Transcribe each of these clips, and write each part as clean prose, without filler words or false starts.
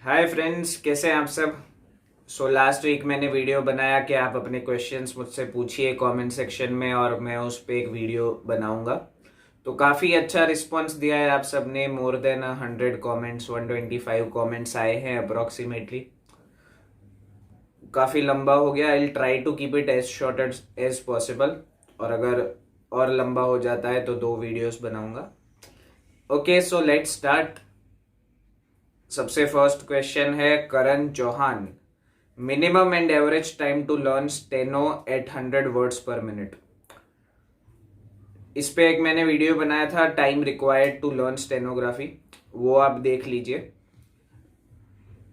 Hi friends, कैसे हैं आप सब। लास्ट वीक मैंने वीडियो बनाया कि आप अपने क्वेश्चंस मुझसे पूछिए कमेंट सेक्शन में और मैं उस पर एक वीडियो बनाऊंगा। तो काफ़ी अच्छा रिस्पांस दिया है आप सब ने। मोर देन 100 कमेंट्स, 125 कमेंट्स आए हैं अप्रोक्सीमेटली। काफ़ी लंबा हो गया। I will try to keep it as short as possible, और अगर और लंबा हो जाता है तो 2 वीडियोस बनाऊंगा। Okay, so let's start. सबसे फर्स्ट क्वेश्चन है Karan Chauhan. Minimum and average time to learn steno at 100 words per minute. इस पे एक मैंने वीडियो बनाया था, time required to learn stenography, वो आप देख लीजिए।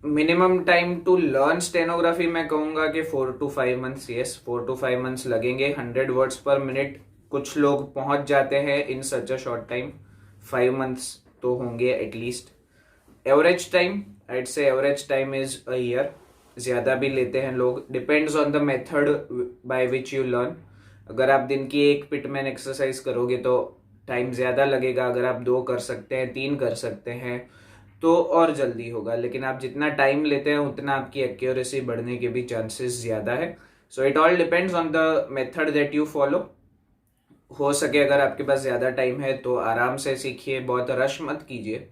Minimum time to learn stenography मैं कहूंगा कि 4 to 5 months. Yes, 4 to 5 months लगेंगे 100 वर्ड्स पर मिनट। कुछ लोग पहुंच जाते हैं इन सच अ शॉर्ट टाइम। 5 मंथ्स तो होंगे एटलीस्ट। एवरेज टाइम, आइड से average time is a year. ज्यादा भी लेते हैं लोग, depends on the method by which you learn. अगर आप दिन की 1 पिटमैन एक्सरसाइज करोगे तो टाइम ज्यादा लगेगा। अगर आप 2 कर सकते हैं, 3 कर सकते हैं तो और जल्दी होगा। लेकिन आप जितना टाइम लेते हैं उतना आपकी एक्यूरेसी बढ़ने के भी चांसेस ज्यादा है। So it all depends on the method that you follow. हो सके अगर आपके पास ज्यादा टाइम है तो आराम से सीखिए, बहुत रश मत कीजिए।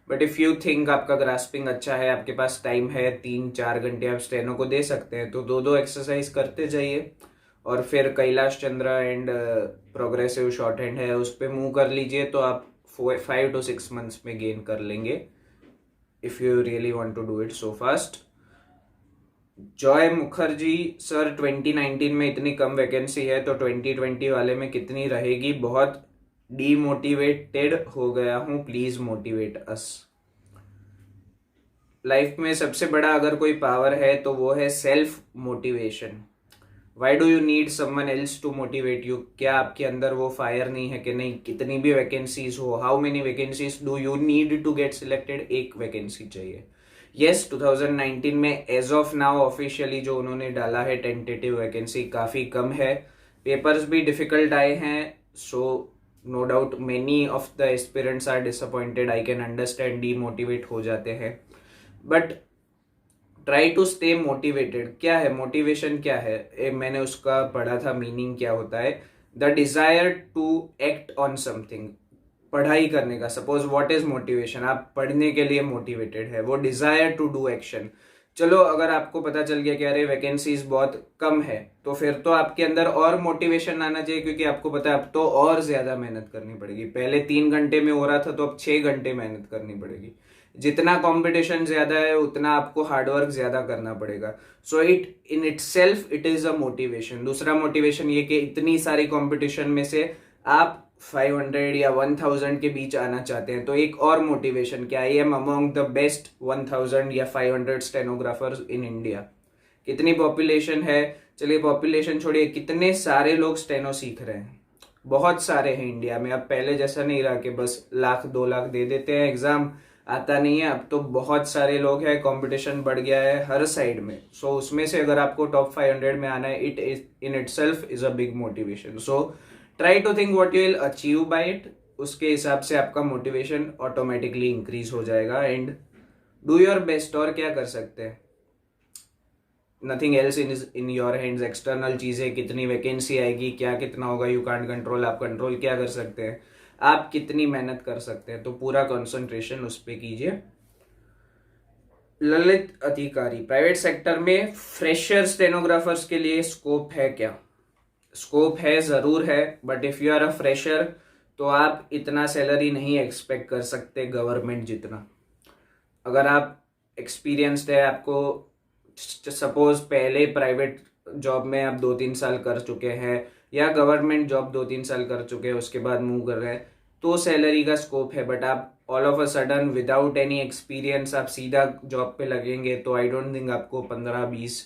बट इफ यू थिंक आपका ग्रास्पिंग अच्छा है, आपके पास टाइम है, 3-4 घंटे आप स्टेनो को दे सकते हैं, तो 2-2 एक्सरसाइज करते जाइए। और फिर Kailash Chandra and progressive shorthand है, उस पर मूव कर लीजिए तो आप 5 to 6 मंथ्स में गेन कर लेंगे, if you really want to do it so fast. Joy Mukherjee sir, 2019 में इतनी कम वैकेंसी है तो 2020 वाले में कितनी रहेगी? बहुत डीमोटिवेटेड हो गया हूं, प्लीज मोटिवेट अस। लाइफ में सबसे बड़ा अगर कोई पावर है तो वो है self motivation. Why do you need someone else to motivate you? क्या आपके अंदर वो फायर नहीं है कि नहीं, कितनी भी वैकेंसीज हो, how many vacancies do you need to get selected? एक वैकेंसी चाहिए। यस, 2019 में एज ऑफ नाउ ऑफिशियली जो उन्होंने डाला है टेंटेटिव वैकेंसी काफी कम है। पेपर्स भी डिफिकल्ट आए हैं, so no doubt many of the aspirants are disappointed. I can understand, demotivate हो जाते हैं। But try to stay motivated. क्या है मोटिवेशन? क्या है मैंने उसका पढ़ा था, मीनिंग क्या होता है। The desire to act on something, पढ़ाई करने का। Suppose what is motivation? आप पढ़ने के लिए मोटिवेटेड है, वो डिजायर टू डू एक्शन। चलो, अगर आपको पता चल गया कि अरे वैकेंसीज बहुत कम है, तो फिर तो आपके अंदर और मोटिवेशन आना चाहिए, क्योंकि आपको पता है अब तो और ज्यादा मेहनत करनी पड़ेगी। पहले 3 घंटे में हो रहा था तो अब 6 घंटे मेहनत करनी पड़ेगी। जितना कंपटीशन ज्यादा है उतना आपको हार्डवर्क ज्यादा करना पड़ेगा। So it in it self it is a motivation. दूसरा मोटिवेशन ये कि इतनी सारी कंपटीशन में से आप 500 या 1000 के बीच आना चाहते हैं, तो एक और मोटिवेशन क्या, I am among the best 1000 या 500 स्टेनोग्राफर्स इन इंडिया। कितनी पॉपुलेशन है? चलिए पॉपुलेशन छोड़िए, कितने सारे लोग स्टेनो सीख रहे हैं? बहुत सारे हैं इंडिया में। अब पहले जैसा नहीं रहा कि बस 1,00,000-2,00,000 दे देते हैं, एग्जाम आता नहीं है। अब तो बहुत सारे लोग हैं, कंपटीशन बढ़ गया है हर साइड में। सो उसमें से अगर आपको टॉप 500 में आना है, it is in itself is a big motivation. So try to think what you will achieve by it. उसके हिसाब से आपका मोटिवेशन ऑटोमेटिकली इंक्रीज हो जाएगा। And do your best. और क्या कर सकते हैं? Nothing else in your hands. External चीजें, कितनी वैकेंसी आएगी, क्या कितना होगा, यू कांट कंट्रोल। आप कंट्रोल क्या कर सकते हैं? आप कितनी मेहनत कर सकते हैं। तो पूरा कंसंट्रेशन उस पर कीजिए। ललित अधिकारी, प्राइवेट सेक्टर में फ्रेशर स्टेनोग्राफर्स के लिए स्कोप है क्या? स्कोप है, जरूर है। But if you are a fresher तो आप इतना सैलरी नहीं एक्सपेक्ट कर सकते गवर्नमेंट जितना। अगर आप एक्सपीरियंस्ड है, आपको सपोज पहले प्राइवेट जॉब में आप 2-3 साल कर चुके हैं, या गवर्नमेंट जॉब 2-3 साल कर चुके हैं, उसके बाद मूव कर रहे हैं, तो सैलरी का स्कोप है। बट आप all of a sudden without any experience आप सीधा जॉब पे लगेंगे तो आई डोंट थिंक आपको 15-20,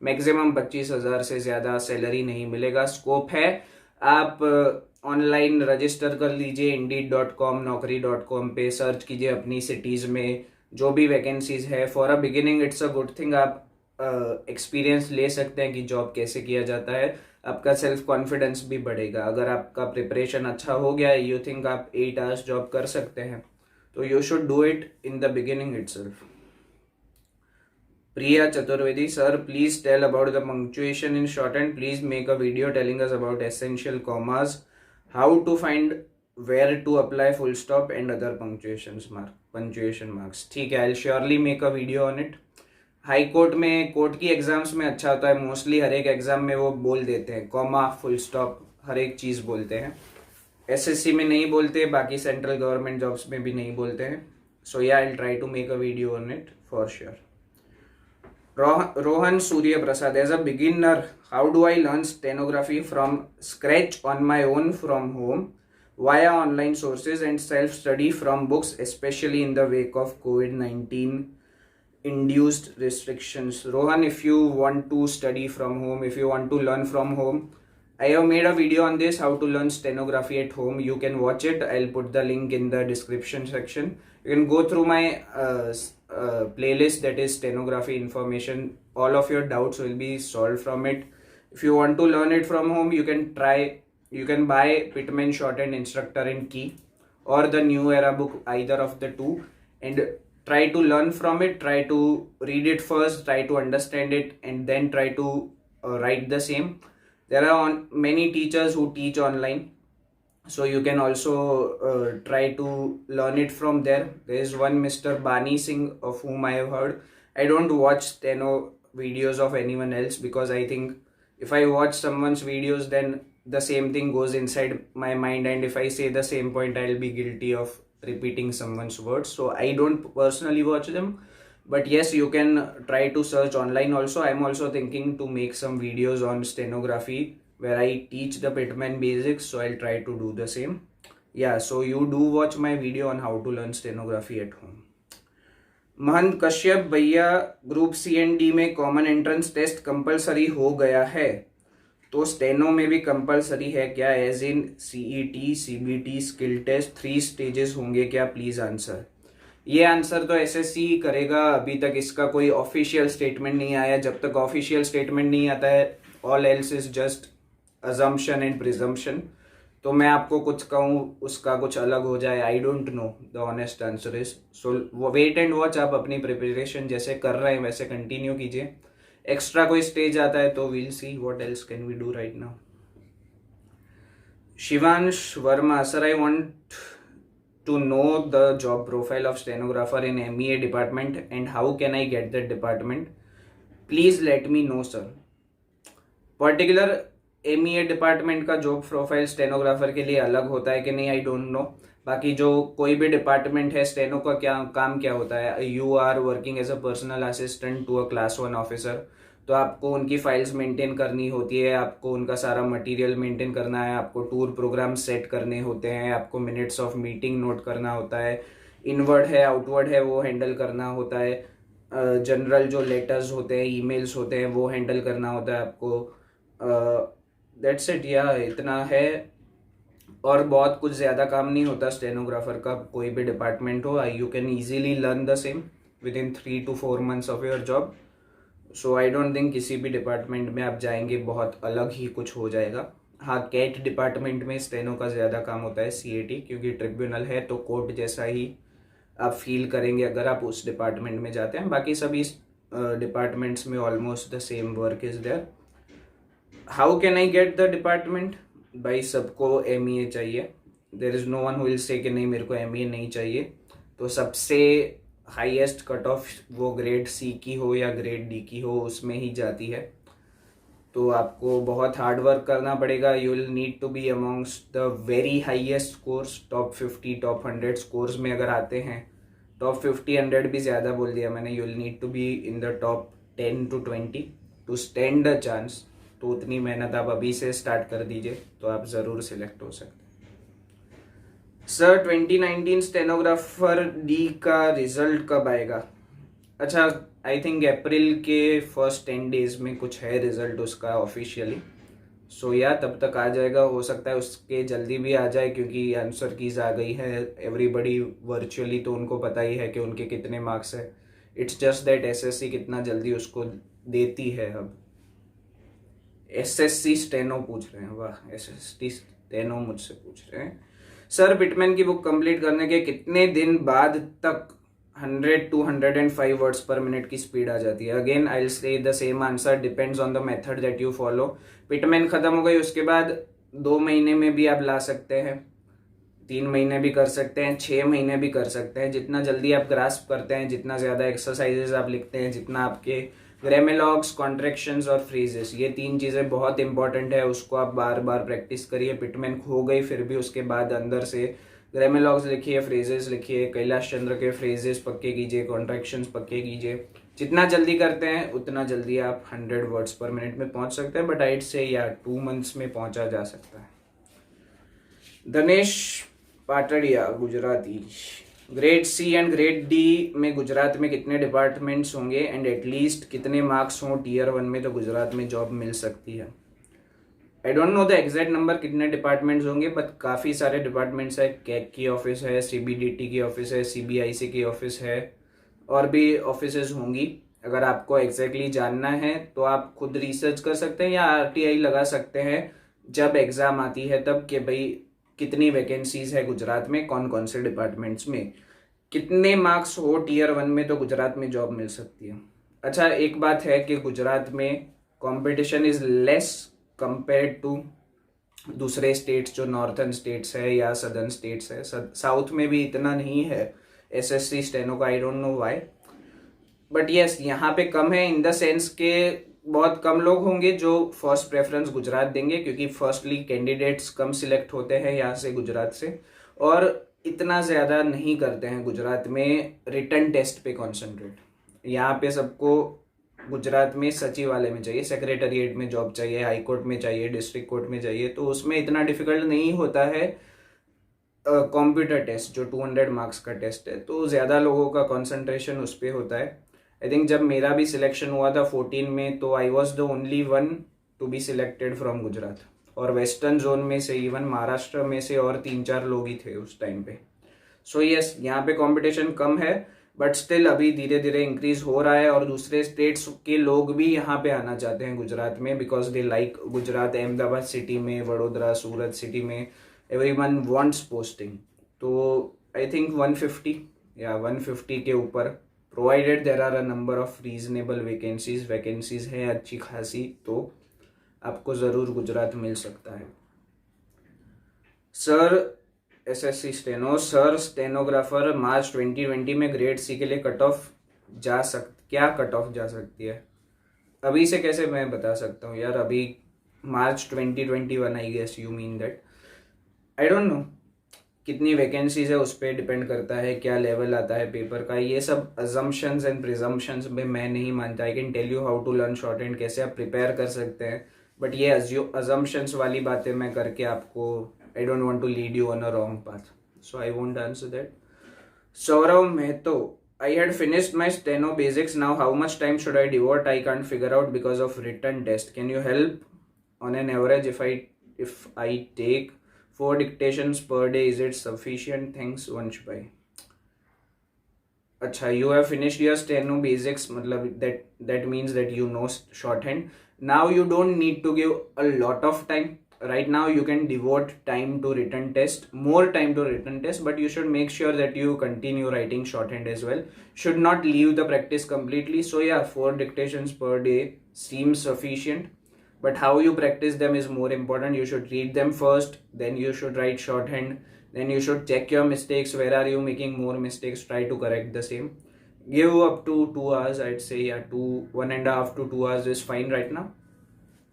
मैक्सिमम 25,000 से ज्यादा सैलरी नहीं मिलेगा। स्कोप है। आप ऑनलाइन रजिस्टर कर लीजिए, Indeed.com, Naukri.com पे सर्च कीजिए अपनी सिटीज में जो भी वैकेंसीज है। For a beginning it's a good thing. आप एक्सपीरियंस ले सकते हैं कि जॉब कैसे किया जाता है। आपका सेल्फ कॉन्फिडेंस भी बढ़ेगा। अगर आपका प्रिपरेशन अच्छा हो गया है, यू थिंक आप 8 आवर्स जॉब कर सकते हैं, तो you should do it in the beginning itself. Priya Chaturvedi, sir, please tell about the punctuation in shorthand. Please make a video telling us about essential commas, how to find where to apply full stop and other punctuation marks. ठीक है, I'll surely make a video on it. High court में, court की exams में अच्छा होता है, mostly हर एक exam में वो बोल देते हैं कॉमा फुल स्टॉप, हर एक चीज बोलते हैं. एसएससी में नहीं बोलते, बाकी सेंट्रल गवर्नमेंट जॉब्स में भी नहीं बोलते हैं. So yeah I will try to make a video on it for sure. Rohan Surya Prasad, as a beginner, how do I learn stenography from scratch on my own from home via online sources and self-study from books, especially in the wake of COVID-19 induced restrictions? Rohan, if you want to study from home, if you want to learn from home, I have made a video on this, how to learn stenography at home. You can watch it. I'll put the link in the description section. You can go through my playlist, that is stenography information. All of your doubts will be solved from it. If you want to learn it from home, you can buy Pitman Shorthand Instructor in Key or the New Era book, either of the two, and try to learn from it. Try to read it first, try to understand it, and then try to write the same. There are many teachers who teach online, so you can also try to learn it from there. There is one Mr. Bani Singh, of whom I have heard. I don't watch steno videos of anyone else, because I think if I watch someone's videos, then the same thing goes inside my mind, and if I say the same point, I'll be guilty of repeating someone's words. So I don't personally watch them. But yes, you can try to search online also. I'm also thinking to make some videos on stenography where I teach the Pitman basics, so I'll try to do the same. Yeah, so you do watch my video on how to learn stenography at home. महंत कश्यप, भैया group C and D में common entrance test compulsory हो गया है, तो steno में भी compulsory है क्या? As in CET, CBT, skill test 3 stages होंगे क्या? Please answer. ये आंसर तो एसएससी करेगा. अभी तक इसका कोई ऑफिशियल स्टेटमेंट नहीं आया. जब तक ऑफिशियल स्टेटमेंट नहीं आता है, all else is just assumption and presumption. तो मैं आपको कुछ कहूँ, उसका कुछ अलग हो जाए, I don't know the honest answer is. So wait and watch. आप अपनी प्रिपरेशन जैसे कर रहे हैं वैसे कंटिन्यू कीजिए. एक्स्ट्रा कोई स्टेज आता है तो we'll see what else can we do right now. Shivansh Verma, sir I want to know the job profile of stenographer in MEA department and how can I get that department? Please let me know, sir. Particular MEA department का job profile stenographer के लिए अलग होता है कि नहीं, आई don't no. बाकी जो कोई भी डिपार्टमेंट है, स्टेनो का क्या काम क्या होता है? You are working as a personal assistant to a class 1 officer. तो आपको उनकी फाइल्स मेंटेन करनी होती है, आपको उनका सारा मटेरियल मेंटेन करना है, आपको टूर प्रोग्राम सेट करने होते हैं, आपको मिनट्स ऑफ मीटिंग नोट करना होता है, इनवर्ड है आउटवर्ड है वो हैंडल करना होता है, जनरल जो लेटर्स होते हैं, ईमेल्स होते हैं, वो हैंडल करना होता है आपको. That's it. या इतना है, और बहुत कुछ ज़्यादा काम नहीं होता स्टेनोग्राफर का. कोई भी डिपार्टमेंट हो, you can easily learn the same with in 3 to 4 months of your job. So I don't think किसी भी डिपार्टमेंट में आप जाएंगे बहुत अलग ही कुछ हो जाएगा. हाँ, कैट डिपार्टमेंट में स्टेनो का ज़्यादा काम होता है, सीएटी, क्योंकि ट्रिब्यूनल है तो कोर्ट जैसा ही आप फील करेंगे अगर आप उस डिपार्टमेंट में जाते हैं. बाकी सभी डिपार्टमेंट्स में almost the same work is there. How can I get the department? भाई सबको एमईए चाहिए. There is no one who will say कि नहीं मेरे को एमईए नहीं चाहिए. तो सबसे हाईएस्ट कट ऑफ वो ग्रेड सी की हो या ग्रेड डी की हो, उसमें ही जाती है. तो आपको बहुत हार्ड वर्क करना पड़ेगा. You will need to be amongst the very highest scores. Top 50, top 100 scores में अगर आते हैं, टॉप 50, 100 भी ज़्यादा बोल दिया मैंने. You will need to be in the top 10 to 20 to stand the chance. तो उतनी मेहनत आप अभी से स्टार्ट कर दीजिए, तो आप ज़रूर सिलेक्ट हो सकते हैं. सर 2019 स्टेनोग्राफर डी का रिजल्ट कब आएगा? अच्छा, आई थिंक अप्रैल के फर्स्ट 10 days में कुछ है रिजल्ट उसका ऑफिशियली. सो या तब तक आ जाएगा. हो सकता है उसके जल्दी भी आ जाए, क्योंकि आंसर कीज आ गई है एवरीबडी वर्चुअली, तो उनको पता ही है कि उनके कितने मार्क्स है. इट्स जस्ट दैट एसएससी कितना जल्दी उसको देती है. अब एसएससी स्टेनो पूछ रहे हैं. वाह, एसएससी स्टेनो मुझसे पूछ रहे हैं. सर पिटमैन की बुक कंप्लीट करने के कितने दिन बाद तक 100 to 105 वर्ड्स पर मिनट की स्पीड आ जाती है. Again I will say the same answer, depends on the method that you follow. Pitman खत्म हो गई, उसके बाद 2 महीने में भी आप ला सकते हैं, 3 महीने भी कर सकते हैं, 6 महीने भी कर सकते हैं. जितना जल्दी आप ग्रास्प करते हैं, जितना ज़्यादा एक्सरसाइजेज आप लिखते हैं, जितना आपके ग्रामेलॉग्स, कॉन्ट्रैक्शंस और फ्रेजेस, ये 3 चीज़ें बहुत इंपॉर्टेंट है, उसको आप बार बार प्रैक्टिस करिए. पिटमैन हो गई फिर भी उसके बाद अंदर से ग्रामेलॉग्स लिखिए, फ्रेजेस लिखिए, कैलाश चंद्र के फ्रेजेस पक्के कीजिए, कॉन्ट्रैक्शंस पक्के कीजिए. जितना जल्दी करते हैं उतना जल्दी आप 100 वर्ड्स पर मिनट में पहुंच सकते हैं. बट आइड से या 2 मंथ्स में पहुंचा जा सकता है. Dhanesh Patadiya, Gujarati. Grade C and grade D में गुजरात में कितने डिपार्टमेंट्स होंगे एंड एटलीस्ट कितने मार्क्स हों टीयर 1 में तो गुजरात में जॉब मिल सकती है? I don't know the exact number कितने डिपार्टमेंट्स होंगे, बट काफ़ी सारे डिपार्टमेंट्स है. कैक की ऑफिस है, सीबीडीटी की ऑफिस है, सीबीआईसी की ऑफिस है, और भी ऑफिसेज होंगी. अगर आपको एग्जैक्टली जानना है तो आप खुद रिसर्च कर सकते हैं या आरटीआई लगा सकते हैं जब एग्ज़ाम आती है तब, कि भाई कितनी वैकेंसीज है गुजरात में, कौन कौन से डिपार्टमेंट्स में, कितने मार्क्स हो टीयर 1 में तो गुजरात में जॉब मिल सकती है. अच्छा, एक बात है कि गुजरात में competition is less compared to दूसरे स्टेट्स जो नॉर्थर्न स्टेट्स है या सदर्न स्टेट्स है. साउथ में भी इतना नहीं है एसएससी स्टेनो का, आई don't know why, but yes यहाँ पे कम है इन द सेंस के बहुत कम लोग होंगे जो फर्स्ट प्रेफरेंस गुजरात देंगे, क्योंकि फर्स्टली कैंडिडेट्स कम सिलेक्ट होते हैं यहाँ से गुजरात से, और इतना ज़्यादा नहीं करते हैं गुजरात में रिटन टेस्ट पे कॉन्सेंट्रेट. यहाँ पे सबको गुजरात में सचिवालय में चाहिए, सेक्रेटरीट में जॉब चाहिए, हाई कोर्ट में चाहिए, डिस्ट्रिक्ट कोर्ट में चाहिए, तो उसमें इतना डिफिकल्ट नहीं होता है कंप्यूटर टेस्ट जो 200 मार्क्स का टेस्ट है. तो ज़्यादा लोगों का कंसंट्रेशन उस पर होता है. आई थिंक जब मेरा भी सिलेक्शन हुआ था 14 में तो I was the only one to be selected from Gujarat, और वेस्टर्न जोन में से इवन महाराष्ट्र में से और 3-4 लोग ही थे उस टाइम पे. सो यस यहाँ पे कंपटीशन कम है, बट स्टिल अभी धीरे धीरे इंक्रीज हो रहा है, और दूसरे स्टेट्स के लोग भी यहाँ पे आना चाहते हैं गुजरात में, because they like Gujarat. Ahmedabad city में, वडोदरा, सूरत सिटी में एवरीवन वांट्स पोस्टिंग. तो आई थिंक 150 या 150 के ऊपर, provided there are a number of reasonable vacancies हैं अच्छी खासी, तो आपको ज़रूर गुजरात मिल सकता है. Sir SSC steno, sir stenographer March 2020 में ग्रेड सी के लिए कट ऑफ क्या कट ऑफ जा सकती है? अभी से कैसे मैं बता सकता हूँ यार, अभी March 2021 I guess you mean that. I don't know कितनी वैकेंसीज है, उस पर डिपेंड करता है, क्या लेवल आता है पेपर का. ये सब अजम्पशंस एंड प्रिजम्पशंस में मैं नहीं मानता. I can tell you how to learn shorthand, कैसे आप प्रिपेयर कर सकते हैं, बट ये अजम्पशंस वाली बातें मैं करके आपको, I don't want to lead you on a wrong path, so I won't answer that. Saurav Mahato, I had finished my steno basics. Now how much time should I devote? I can't figure out because of written test. Can you help? On an average, if I take 4 dictations per day, is it sufficient? Thanks, Vanshbhai. अच्छा, you have finished your steno basics, मतलब that means that you know shorthand. Now you don't need to give a lot of time. Right now you can devote time to written test, more time to written test, but you should make sure that you continue writing shorthand as well. Should not leave the practice completely. So yeah, 4 dictations per day seems sufficient, but how you practice them is more important. You should read them first, then you should write shorthand, then you should check your mistakes. Where are you making more mistakes? Try to correct the same. Give up to 2 hours, I'd say. Yeah, 1.5 to 2 hours is fine right now.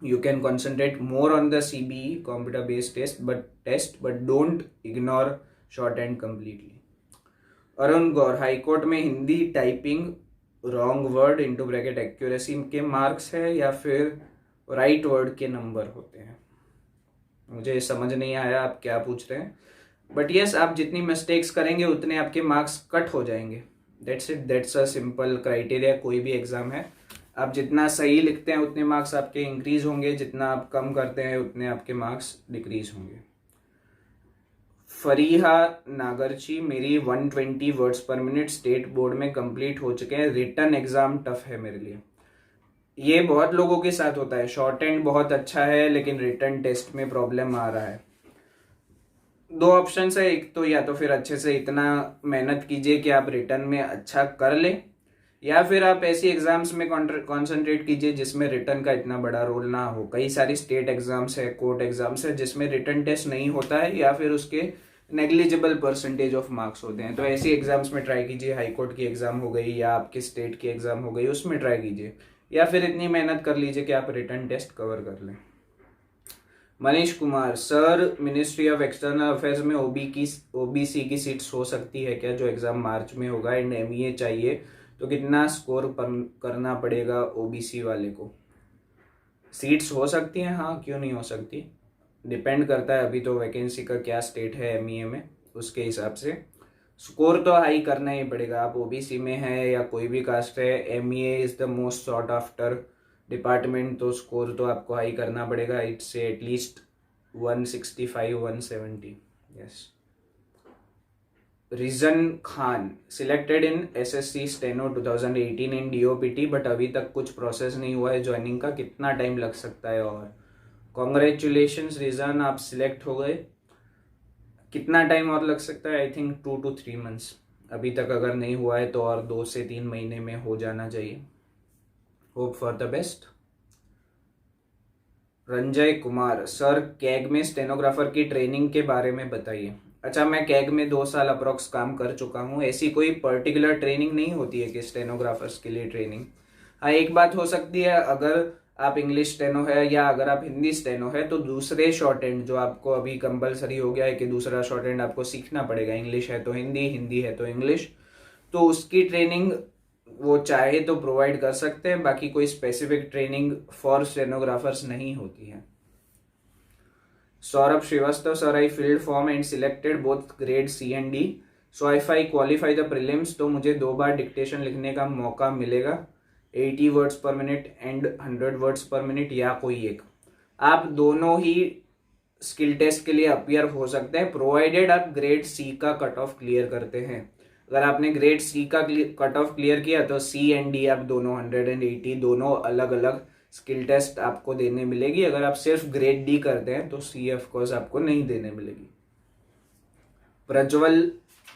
You can concentrate more on the CBE, computer based test, but don't ignore shorthand completely. Arun Gaur, high court में Hindi typing wrong word into bracket accuracy के marks है या फिर right word के number होते हैं? मुझे समझ नहीं आया आप क्या पूछ रहे हैं, बट यस आप जितनी मिस्टेक्स करेंगे उतने आपके मार्क्स कट हो जाएंगे. That's it, that's a simple criteria. कोई भी एग्जाम है, आप जितना सही लिखते हैं उतने मार्क्स आपके इंक्रीज होंगे, जितना आप कम करते हैं उतने आपके मार्क्स डिक्रीज होंगे. फरीहा नागरची, मेरी 120 words per minute state board में कंप्लीट हो चुके हैं. रिटन एग्जाम टफ है मेरे लिए. ये बहुत लोगों के साथ होता है. शॉर्ट हैंड बहुत अच्छा है लेकिन रिटन टेस्ट में प्रॉब्लम आ रहा है. दो ऑप्शन है, एक तो या तो फिर अच्छे से इतना मेहनत कीजिए कि आप रिटर्न में अच्छा कर लें, या फिर आप ऐसी एग्जाम्स में कॉन्सेंट्रेट कीजिए जिसमें रिटर्न का इतना बड़ा रोल ना हो। कई सारी स्टेट एग्जाम्स है, कोर्ट एग्जाम्स है जिसमें रिटर्न टेस्ट नहीं होता है या फिर उसके नेग्लिजिबल परसेंटेज ऑफ मार्क्स होते हैं। तो ऐसी एग्जाम्स में ट्राई कीजिए, हाई कोर्ट की एग्जाम हो गई या आपकी स्टेट की एग्जाम हो गई उसमें ट्राई कीजिए, या फिर इतनी मेहनत कर लीजिए कि आप रिटर्न टेस्ट कवर कर लें। Manish Kumar, sir ministry of external affairs में ओबीसी की सीट्स हो सकती है क्या, जो एग्जाम मार्च में होगा, एंड एमईए चाहिए तो कितना स्कोर करना पड़ेगा ओबीसी वाले को? सीट्स हो सकती हैं, हाँ क्यों नहीं हो सकती, डिपेंड करता है अभी तो वैकेंसी का क्या स्टेट है एमईए में, उसके हिसाब से स्कोर तो हाई करना ही पड़ेगा। आप ओबीसी में है या कोई भी कास्ट है, MEA is the most sought after department, तो स्कोर तो आपको हाई करना पड़ेगा, it's at least 165 170। Yes. Rizan Khan, selected in SSC steno 2018 in DOPT, but अभी तक कुछ प्रोसेस नहीं हुआ है ज्वाइनिंग का, कितना टाइम लग सकता है? और कॉन्ग्रेचुलेशंस रिजन, आप सिलेक्ट हो गए। कितना टाइम और लग सकता है? I think 2 to 3 months। अभी तक अगर नहीं हुआ है तो और 2 से 3 महीने में हो जाना चाहिए। Hope for the best. Ranjay Kumar, sir CAG में स्टेनोग्राफर की ट्रेनिंग के बारे में बताइए। अच्छा, मैं कैग में 2 साल अप्रोक्स काम कर चुका हूँ। ऐसी कोई पर्टिकुलर ट्रेनिंग नहीं होती है कि स्टेनोग्राफर्स के लिए ट्रेनिंग। हाँ, एक बात हो सकती है, अगर आप इंग्लिश स्टेनो है या अगर आप हिंदी स्टेनो है तो दूसरे शॉर्ट हैंड जो आपको अभी कंपलसरी हो गया है कि दूसरा शॉर्ट हैंड आपको सीखना पड़ेगा, इंग्लिश है तो हिंदी, हिंदी है तो इंग्लिश, तो उसकी ट्रेनिंग वो चाहे तो प्रोवाइड कर सकते हैं। बाकी कोई स्पेसिफिक ट्रेनिंग फॉर स्टेनोग्राफर्स नहीं होती है। Saurabh Srivastava, sir I filled form and selected both grade C and D, so if I qualify the prelims तो मुझे 2 बार डिक्टेशन लिखने का मौका मिलेगा, 80 words per minute and 100 words per minute, या कोई एक? आप दोनों ही स्किल टेस्ट के लिए अपीयर हो सकते हैं, प्रोवाइडेड आप ग्रेड सी का कट ऑफ क्लियर करते हैं। अगर आपने ग्रेड सी का कट ऑफ क्लियर किया तो सी एंड डी आप दोनों 180 दोनों अलग अलग स्किल टेस्ट आपको देने मिलेगी। अगर आप सिर्फ ग्रेड डी करते हैं तो सी ऑफ कोर्स आपको नहीं देने मिलेगी। प्रज्वल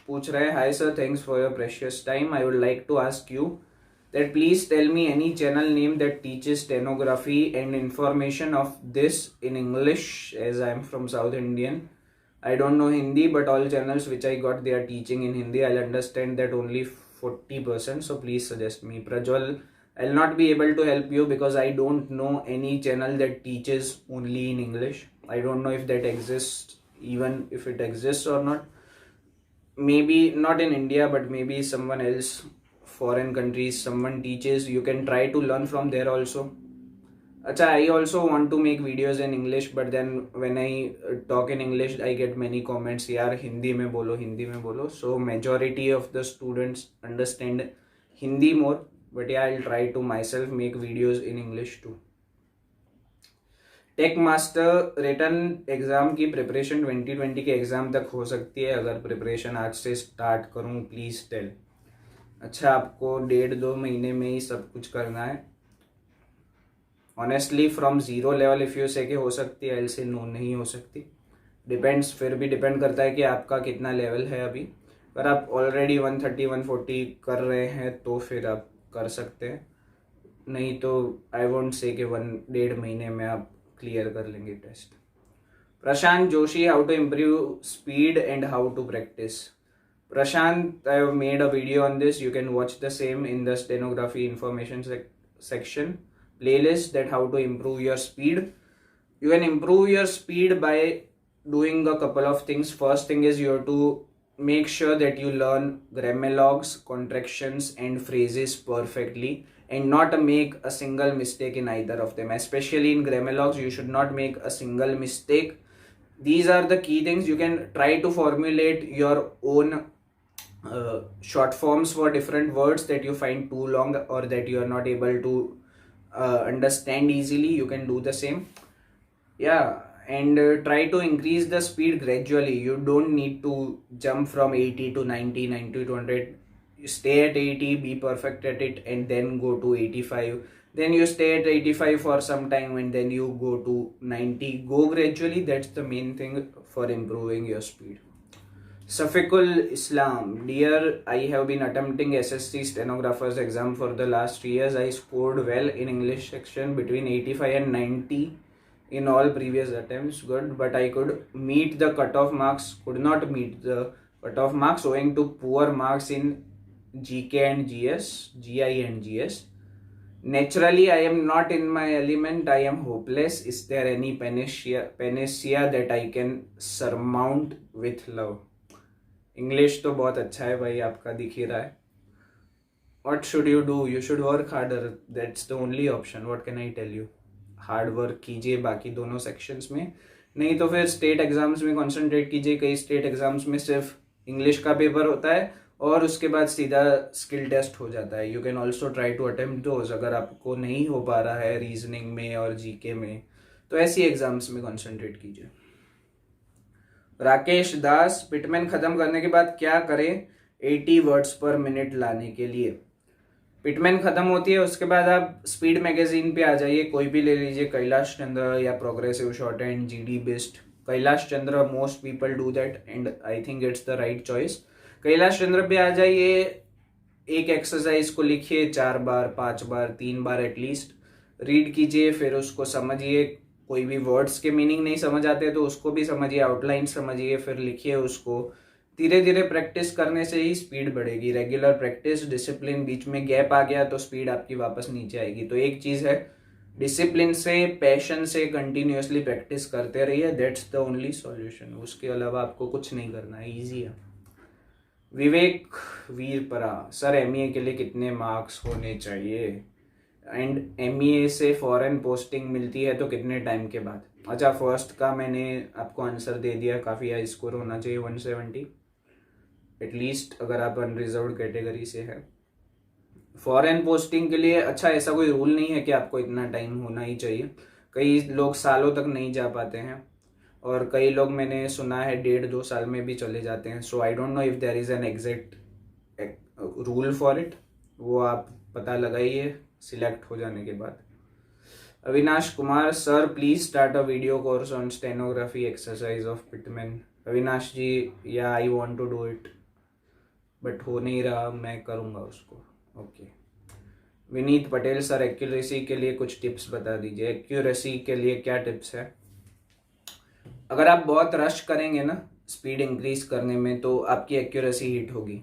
पूछ रहे हैं, hi sir, thanks for your precious time, I would like to ask you that please tell me any channel name that teaches stenography and information of this in English, as I am from South Indian. I don't know Hindi, but all channels which I got, they are teaching in Hindi. I'll understand that only 40%, so please suggest me. Prajwal, I'll not be able to help you because I don't know any channel that teaches only in English. I don't know if that exists, even if it exists or not. Maybe not in India, but maybe someone else, foreign countries, someone teaches, you can try to learn from there also. Acha, I also want to make videos in English, but then when I talk in English I get many comments, yaar Hindi mein bolo, Hindi mein bolo. So majority of the students understand Hindi more, but yeah, I'll try to myself make videos in English too. Tech master, written exam की preparation 2020 के exam तक हो सकती है, अगर preparation आज से start करूं प्लीज टेल। अच्छा, आपको 1.5-2 महीने में ही सब कुछ करना है? Honestly from zero level if you से कि हो सकती है, एल से नो, नहीं हो सकती। डिपेंड्स, फिर भी डिपेंड करता है कि आपका कितना लेवल है अभी। अगर आप ऑलरेडी 130 140 कर रहे हैं तो फिर आप कर सकते हैं, नहीं तो आई वोंट से कि 1.5 महीने में आप क्लियर कर लेंगे test. Prashant Joshi, how to improve speed and how to practise. Prashant, I have made a video on this. You can watch the same in the stenography information section playlist, that how to improve your speed. You can improve your speed by doing a couple of things. First thing is you have to make sure that you learn grammalogs, contractions and phrases perfectly and not make a single mistake in either of them. Especially in grammalogs, you should not make a single mistake. These are the key things. You can try to formulate your own short forms for different words that you find too long or that you are not able to understand easily. You can do the same. Yeah, and try to increase the speed gradually. You don't need to jump from 80 to 90, 90 to 100 stay at 80, be perfect at it, and then go to 85. Then you stay at 85 for some time and then you go to 90. Go gradually. That's the main thing for improving your speed. Safiqul Islam, dear, I have been attempting SSC stenographer's exam for the last 3 years. I scored well in English section between 85 and 90 in all previous attempts. Good, but I could meet the cutoff marks, could not meet the cutoff marks owing to poor marks in GK and GS, GI and GS. Naturally, I am not in my element. I am hopeless. Is there any panacea that I can surmount with love? English तो बहुत अच्छा है भाई, आपका दिख ही रहा है. What should you do? You should work harder. That's the only option. What can I tell you? Hard work कीजिए बाकी दोनों सेक्शंस में, नहीं तो फिर स्टेट एग्जाम्स में कंसंट्रेट कीजिए. कई स्टेट एग्जाम्स में सिर्फ इंग्लिश का पेपर होता है और उसके बाद सीधा स्किल टेस्ट हो जाता है. You can also try to attempt those. अगर आपको नहीं हो पा रहा है रीजनिंग में और जीके में, तो ऐसी एग्जाम्स में कंसंट्रेट कीजिए. राकेश दास, पिटमैन खत्म करने के बाद क्या करें 80 वर्ड्स पर मिनट लाने के लिए? पिटमैन खत्म होती है उसके बाद आप स्पीड मैगजीन पे आ जाइए, कोई भी ले लीजिए, कैलाश चंद्र या progressive short and G D best. Kailash Chandra, most people do that and I think it's the right choice. Kailash Chandra पे आ जाइए, एक एक्सरसाइज को लिखिए 4 बार 5 बार 3 बार एटलीस्ट, रीड कीजिए, फिर उसको समझिए. कोई भी वर्ड्स के मीनिंग नहीं समझ आते तो उसको भी समझिए, आउटलाइन समझिए, फिर लिखिए उसको. धीरे धीरे प्रैक्टिस करने से ही स्पीड बढ़ेगी. Regular practice, discipline. बीच में गैप आ गया तो स्पीड आपकी वापस नीचे आएगी. तो एक चीज है, डिसिप्लिन से, पैशन से कंटिन्यूअसली प्रैक्टिस करते रहिए. That's the only solution. उसके अलावा आपको कुछ नहीं करना है, ईजी है. विवेक वीरपरा, सर एमईए के लिए कितने मार्क्स होने चाहिए एंड एमईए से फॉरेन पोस्टिंग मिलती है तो कितने टाइम के बाद? अच्छा, फर्स्ट का मैंने आपको आंसर दे दिया. काफ़ी हाई स्कोर होना चाहिए, 170 एटलीस्ट, अगर आप अनरिजर्व कैटेगरी से है. फॉरेन पोस्टिंग के लिए अच्छा ऐसा कोई रूल नहीं है कि आपको इतना टाइम होना ही चाहिए. कई लोग सालों तक नहीं जा पाते हैं और कई लोग मैंने सुना है 1.5-2 साल में भी चले जाते हैं. So I don't know if there is an exact rule for it. वो आप पता लगाइए सिलेक्ट हो जाने के बाद. Avinash Kumar, sir please start a video course on stenography exercise of Pitman. Avinash ji, yeah I want to do it but हो नहीं रहा, मैं करूँगा उसको. Okay. Vineet Patel, sir accuracy के लिए कुछ टिप्स बता दीजिए. एक्यूरेसी के लिए क्या टिप्स है? अगर आप बहुत रश करेंगे ना स्पीड इंक्रीज करने में तो आपकी एक्यूरेसी हिट होगी.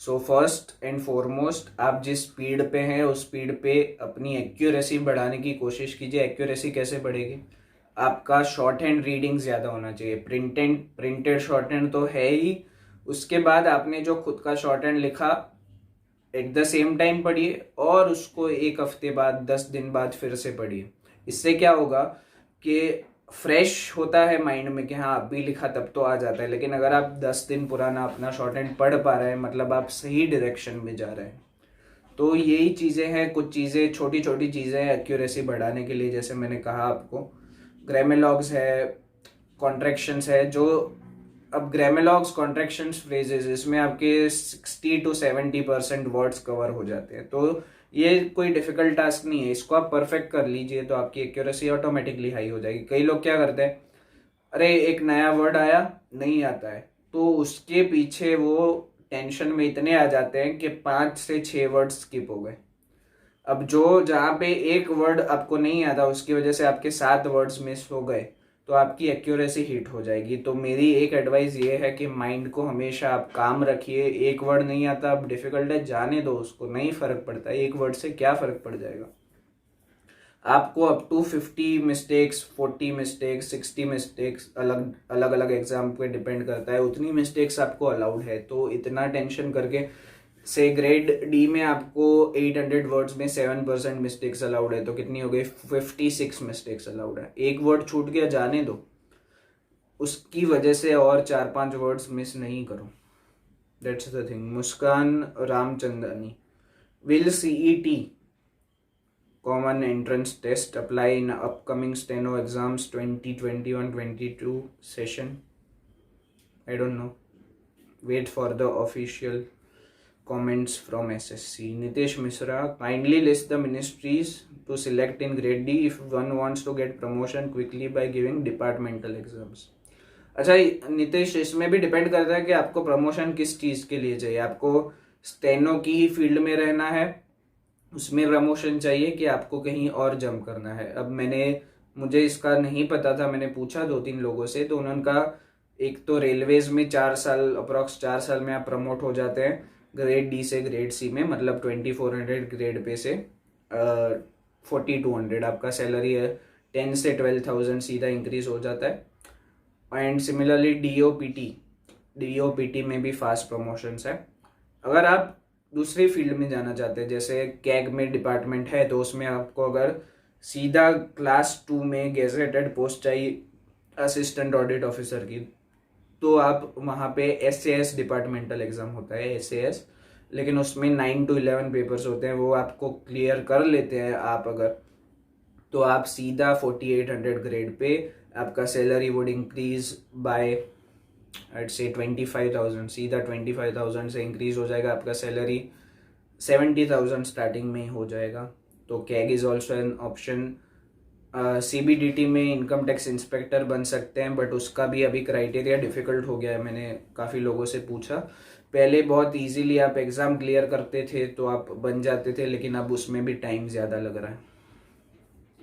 सो फर्स्ट एंड फॉरमोस्ट, आप जिस स्पीड पे हैं उस स्पीड पे अपनी एक्यूरेसी बढ़ाने की कोशिश कीजिए. एक्यूरेसी कैसे बढ़ेगी? आपका शॉर्ट हैंड रीडिंग ज़्यादा होना चाहिए. प्रिंटेड शॉर्ट हैंड तो है ही, उसके बाद आपने जो खुद का शॉर्ट हैंड लिखा एट द सेम टाइम पढ़िए और उसको 1 हफ्ते बाद 10 दिन बाद फिर से पढ़िए. इससे क्या होगा कि फ्रेश होता है माइंड में कि हाँ अभी लिखा तब तो आ जाता है. लेकिन अगर आप 10 दिन पुराना अपना शॉर्ट हैंड पढ़ पा रहे हैं मतलब आप सही डायरेक्शन में जा रहे हैं. तो यही चीज़ें हैं, कुछ चीज़ें, छोटी छोटी चीज़ें हैं एक्यूरेसी बढ़ाने के लिए. जैसे मैंने कहा आपको, ग्रामेलॉग्स है, कॉन्ट्रैक्शंस है. जो अब ग्रामेलॉग्स, कॉन्ट्रैक्शंस, फ्रेजेस, इसमें आपके 60 to 70% वर्ड्स कवर हो जाते हैं. तो ये कोई डिफिकल्ट टास्क नहीं है. इसको आप परफेक्ट कर लीजिए तो आपकी एक्यूरेसी ऑटोमेटिकली हाई हो जाएगी. कई लोग क्या करते हैं, अरे एक नया वर्ड आया, नहीं आता है, तो उसके पीछे वो टेंशन में इतने आ जाते हैं कि 5 से 6 वर्ड स्किप हो गए. अब जो जहाँ पे एक वर्ड आपको नहीं आता उसकी वजह से आपके 7 वर्ड्स मिस हो गए तो आपकी एक्यूरेसी हिट हो जाएगी. तो मेरी एक एडवाइस ये है कि माइंड को हमेशा आप काम रखिए. एक वर्ड नहीं आता, अब डिफिकल्ट है, जाने दो उसको, नहीं फर्क पड़ता. एक वर्ड से क्या फर्क पड़ जाएगा? आपको up to 50 mistakes, 40 mistakes, 60 mistakes, अलग अलग एग्जाम पे डिपेंड करता है, उतनी मिस्टेक्स आपको अलाउड है. तो इतना टेंशन करके, से ग्रेड डी में आपको 800 वर्ड्स में 7% मिस्टेक्स अलाउड है, तो कितनी हो गई? 56 मिस्टेक्स अलाउड है. एक वर्ड छूट गया, जाने दो, उसकी वजह से और 4-5 वर्ड्स मिस नहीं करो. That's the thing. Muskan Ramchandani, will CET common entrance test apply in upcoming steno exams 2021-22 session? I don't know. Wait for the official comments from SSC. Nitesh Misra, kindly list the ministries to select in grade D if one wants to get promotion quickly by giving departmental exams. अच्छा नितेश, इसमें भी depend करता है कि आपको promotion किस चीज़ के लिए चाहिए. आपको स्टेनो की ही फील्ड में रहना है, उसमें प्रमोशन चाहिए, कि आपको कहीं और जंप करना है. अब मुझे इसका नहीं पता था, मैंने पूछा 2-3 लोगों से, तो उन्होंने कहा एक तो रेलवेज में 4 साल, अप्रॉक्स 4 साल में आप प्रमोट हो जाते हैं ग्रेड डी से ग्रेड सी में, मतलब 2400 ग्रेड पे से 4200 आपका सैलरी है, 10 से 12,000 सीधा इंक्रीज हो जाता है. एंड सिमिलरली डीओपीटी में भी फास्ट प्रमोशंस है. अगर आप दूसरी फील्ड में जाना चाहते हैं, जैसे कैग में डिपार्टमेंट है, तो उसमें आपको अगर सीधा क्लास 2 में गेजेटेड पोस्ट चाहिए असिस्टेंट ऑडिट ऑफिसर की, तो आप वहाँ पे SAS डिपार्टमेंटल एग्जाम होता है SAS, लेकिन उसमें 9 to 11 पेपर्स होते हैं, वो आपको क्लियर कर लेते हैं आप अगर, तो आप सीधा 4800 ग्रेड पे आपका salary would increase by I'd say 25,000, सीधा 25,000 से इंक्रीज हो जाएगा आपका सैलरी, 70,000 स्टार्टिंग में हो जाएगा. तो CAG is also an option. CBDT में इनकम टैक्स इंस्पेक्टर बन सकते हैं, बट उसका भी अभी क्राइटेरिया डिफिकल्ट हो गया है. मैंने काफ़ी लोगों से पूछा, पहले बहुत इजीली आप एग्ज़ाम क्लियर करते थे तो आप बन जाते थे, लेकिन अब उसमें भी टाइम ज़्यादा लग रहा है,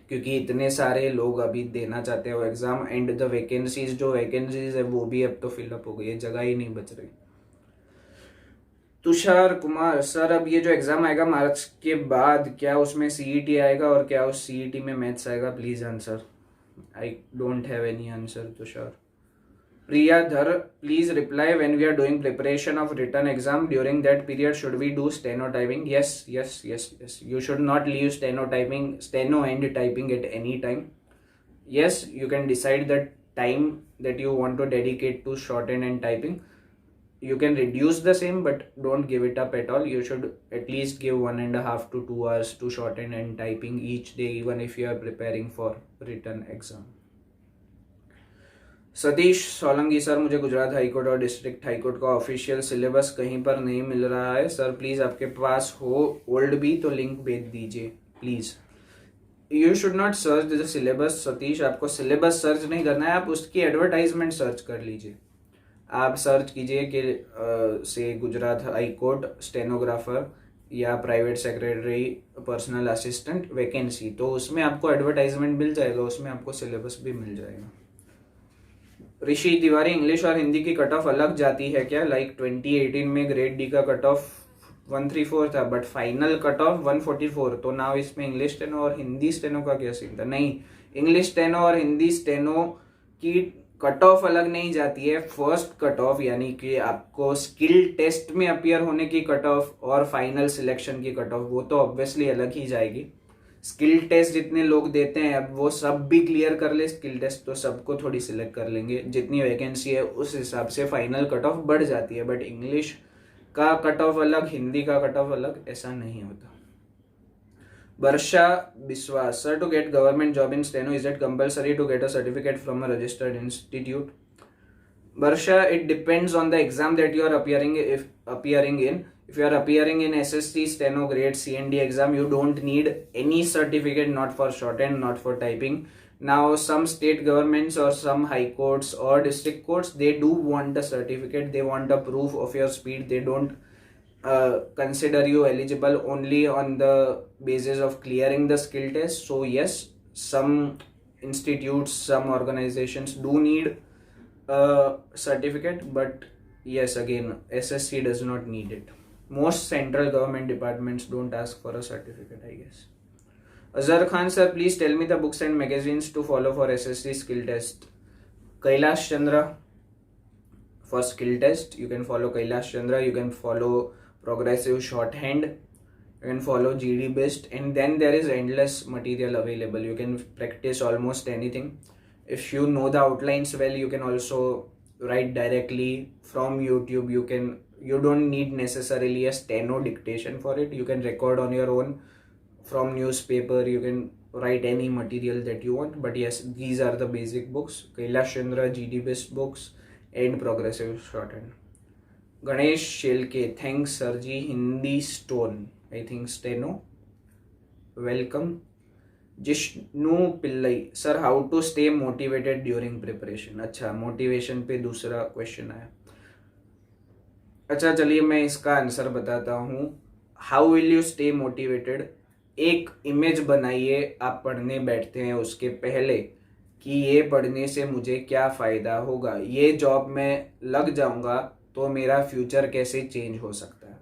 क्योंकि इतने सारे लोग अभी देना चाहते हैं वो एग्ज़ाम, एंड द वैकेंसीज है वो भी अब तो फिलअप हो गई है, जगह ही नहीं बच रही. तुषार कुमार, सर अब ये जो एग्जाम आएगा मार्च के बाद, क्या उसमें CET आएगा और क्या उस CET में मैथ्स आएगा? Please answer. I don't have any answer Tushar. Priya Dhar, please reply when we are doing preparation of written exam, during that period should we do steno typing? yes, you should not leave steno and typing at any time. Yes, you can decide the time that you want to dedicate to shorthand and typing. You can reduce the same, but don't give it up at all. You should at least give 1.5 to 2 hours to shorthand and typing each day, even if you are preparing for written exam. Satish Solanki, sir मुझे Gujarat high court और district high court का official syllabus कहीं पर नहीं मिल रहा है. Sir please आपके पास हो ओल्ड भी तो लिंक भेज दीजिए please. You should not search the syllabus Satish, आपको सिलेबस सर्च नहीं करना है, आप उसकी एडवर्टाइजमेंट सर्च कर लीजिए. आप सर्च कीजिए कि से गुजरात हाई कोर्ट स्टेनोग्राफर या private secretary personal assistant vacancy, तो उसमें आपको एडवर्टाइजमेंट मिल जाएगा, उसमें आपको सिलेबस भी मिल जाएगा. ऋषि तिवारी, इंग्लिश और हिंदी की कट ऑफ अलग जाती है क्या? लाइक 2018 में ग्रेड डी का कट ऑफ 134 था, बट फाइनल कट ऑफ 144, तो नाउ इसमें इंग्लिश स्टेनो और हिंदी स्टेनो का क्या सीन था? नहीं, इंग्लिश स्टेनो और हिंदी स्टेनो की कट ऑफ अलग नहीं जाती है. फर्स्ट कट ऑफ यानी कि आपको स्किल टेस्ट में अपियर होने की कट ऑफ और फाइनल सिलेक्शन की कट ऑफ, वो तो ऑब्वियसली अलग ही जाएगी. स्किल टेस्ट जितने लोग देते हैं, अब वो सब भी क्लियर कर ले स्किल टेस्ट, तो सबको थोड़ी सिलेक्ट कर लेंगे. जितनी वैकेंसी है उस हिसाब से फाइनल कट ऑफ बढ़ जाती है, बट इंग्लिश का कट ऑफ अलग, हिंदी का कट ऑफ अलग, ऐसा नहीं होता. Varsha Vishwas, sir to get government job in steno is it compulsory to get a certificate from a registered institute? Varsha, it depends on the exam that you are appearing in. If you are appearing in SSC Steno Grade C and D exam, you don't need any certificate, not for shorthand, not for typing. Now, some state governments or some high courts or district courts, they do want the certificate. They want a proof of your speed. They don't consider you eligible only on the basis of clearing the skill test. So yes, some institutes, some organizations do need a certificate, but yes, again, SSC does not need it. Most central government departments don't ask for a certificate, I guess. Azhar Khan sir, please tell me the books and magazines to follow for SSC skill test. Kailash Chandra for skill test, you can follow Kailash Chandra, you can follow Progressive Shorthand, you can follow GD Best, and then there is endless material available. You can practice almost anything. If you know the outlines well, you can also write directly from YouTube. You don't need necessarily a steno dictation for it. You can record on your own from newspaper. You can write any material that you want. But yes, these are the basic books: Kailash Chandra, GD Best books, and Progressive Shorthand. Ganesh Shelke, thanks sir ji. Hindi stone, I think steno, welcome. Jishnu Pillai, sir how to stay motivated during preparation. अच्छा, motivation पे दूसरा question आया। अच्छा चलिए मैं इसका answer बताता हूँ। How will you stay motivated, एक इमेज बनाइए आप पढ़ने बैठते हैं उसके पहले कि ये पढ़ने से मुझे क्या फ़ायदा होगा, ये जॉब में लग जाऊंगा तो मेरा फ्यूचर कैसे चेंज हो सकता है।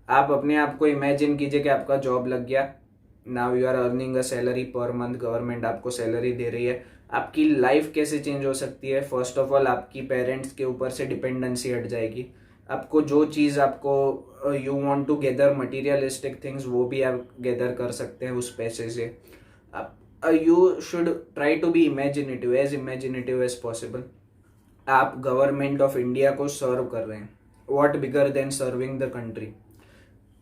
आप अपने आप को इमेजिन कीजिए कि आपका जॉब लग गया, now you are earning a salary per month, government आपको सैलरी दे रही है, आपकी लाइफ कैसे चेंज हो सकती है। फर्स्ट ऑफ ऑल आपकी पेरेंट्स के ऊपर से डिपेंडेंसी हट जाएगी, आपको जो चीज़ आपको you want to gather materialistic things वो भी आप गेदर कर सकते हैं उस पैसे से। आप you should try to be imaginative as possible. आप गवर्नमेंट ऑफ इंडिया को सर्व कर रहे हैं, what bigger than serving the country.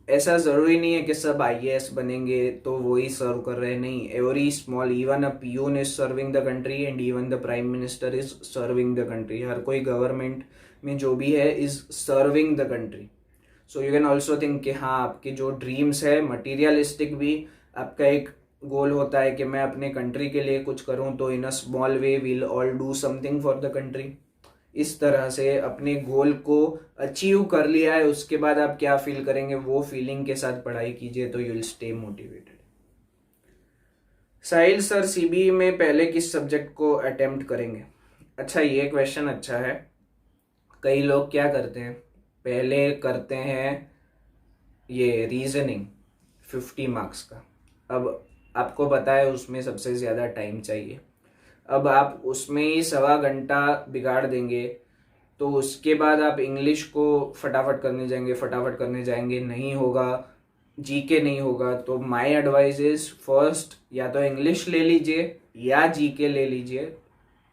ऐसा जरूरी नहीं है कि सब आईएएस बनेंगे तो वो ही सर्व कर रहे हैं, नहीं। Every small, even a peon is serving the country and even the prime minister is serving the country. हर कोई गवर्नमेंट में जो भी है is serving the country. So you can also think कि हाँ, आपके जो ड्रीम्स है मटीरियलिस्टिक भी, आपका एक गोल होता है कि मैं अपने कंट्री के लिए कुछ करूं, तो in a small way we'll all do something for the country. इस तरह से अपने गोल को अचीव कर लिया है, उसके बाद आप क्या फील करेंगे वो फीलिंग के साथ पढ़ाई कीजिए तो you will stay motivated. Sahil sir, CB में पहले किस सब्जेक्ट को अटेम्प्ट करेंगे। अच्छा, ये क्वेश्चन अच्छा है। कई लोग क्या करते हैं, पहले करते हैं ये रीजनिंग 50 मार्क्स का। अब आपको पता है उसमें सबसे ज़्यादा टाइम चाहिए, अब आप उसमें ही 1.25 घंटा बिगाड़ देंगे, तो उसके बाद आप इंग्लिश को फटाफट करने जाएंगे, नहीं होगा। जीके नहीं होगा, तो माय एडवाइस इज फर्स्ट या तो इंग्लिश ले लीजिए या जीके ले लीजिए,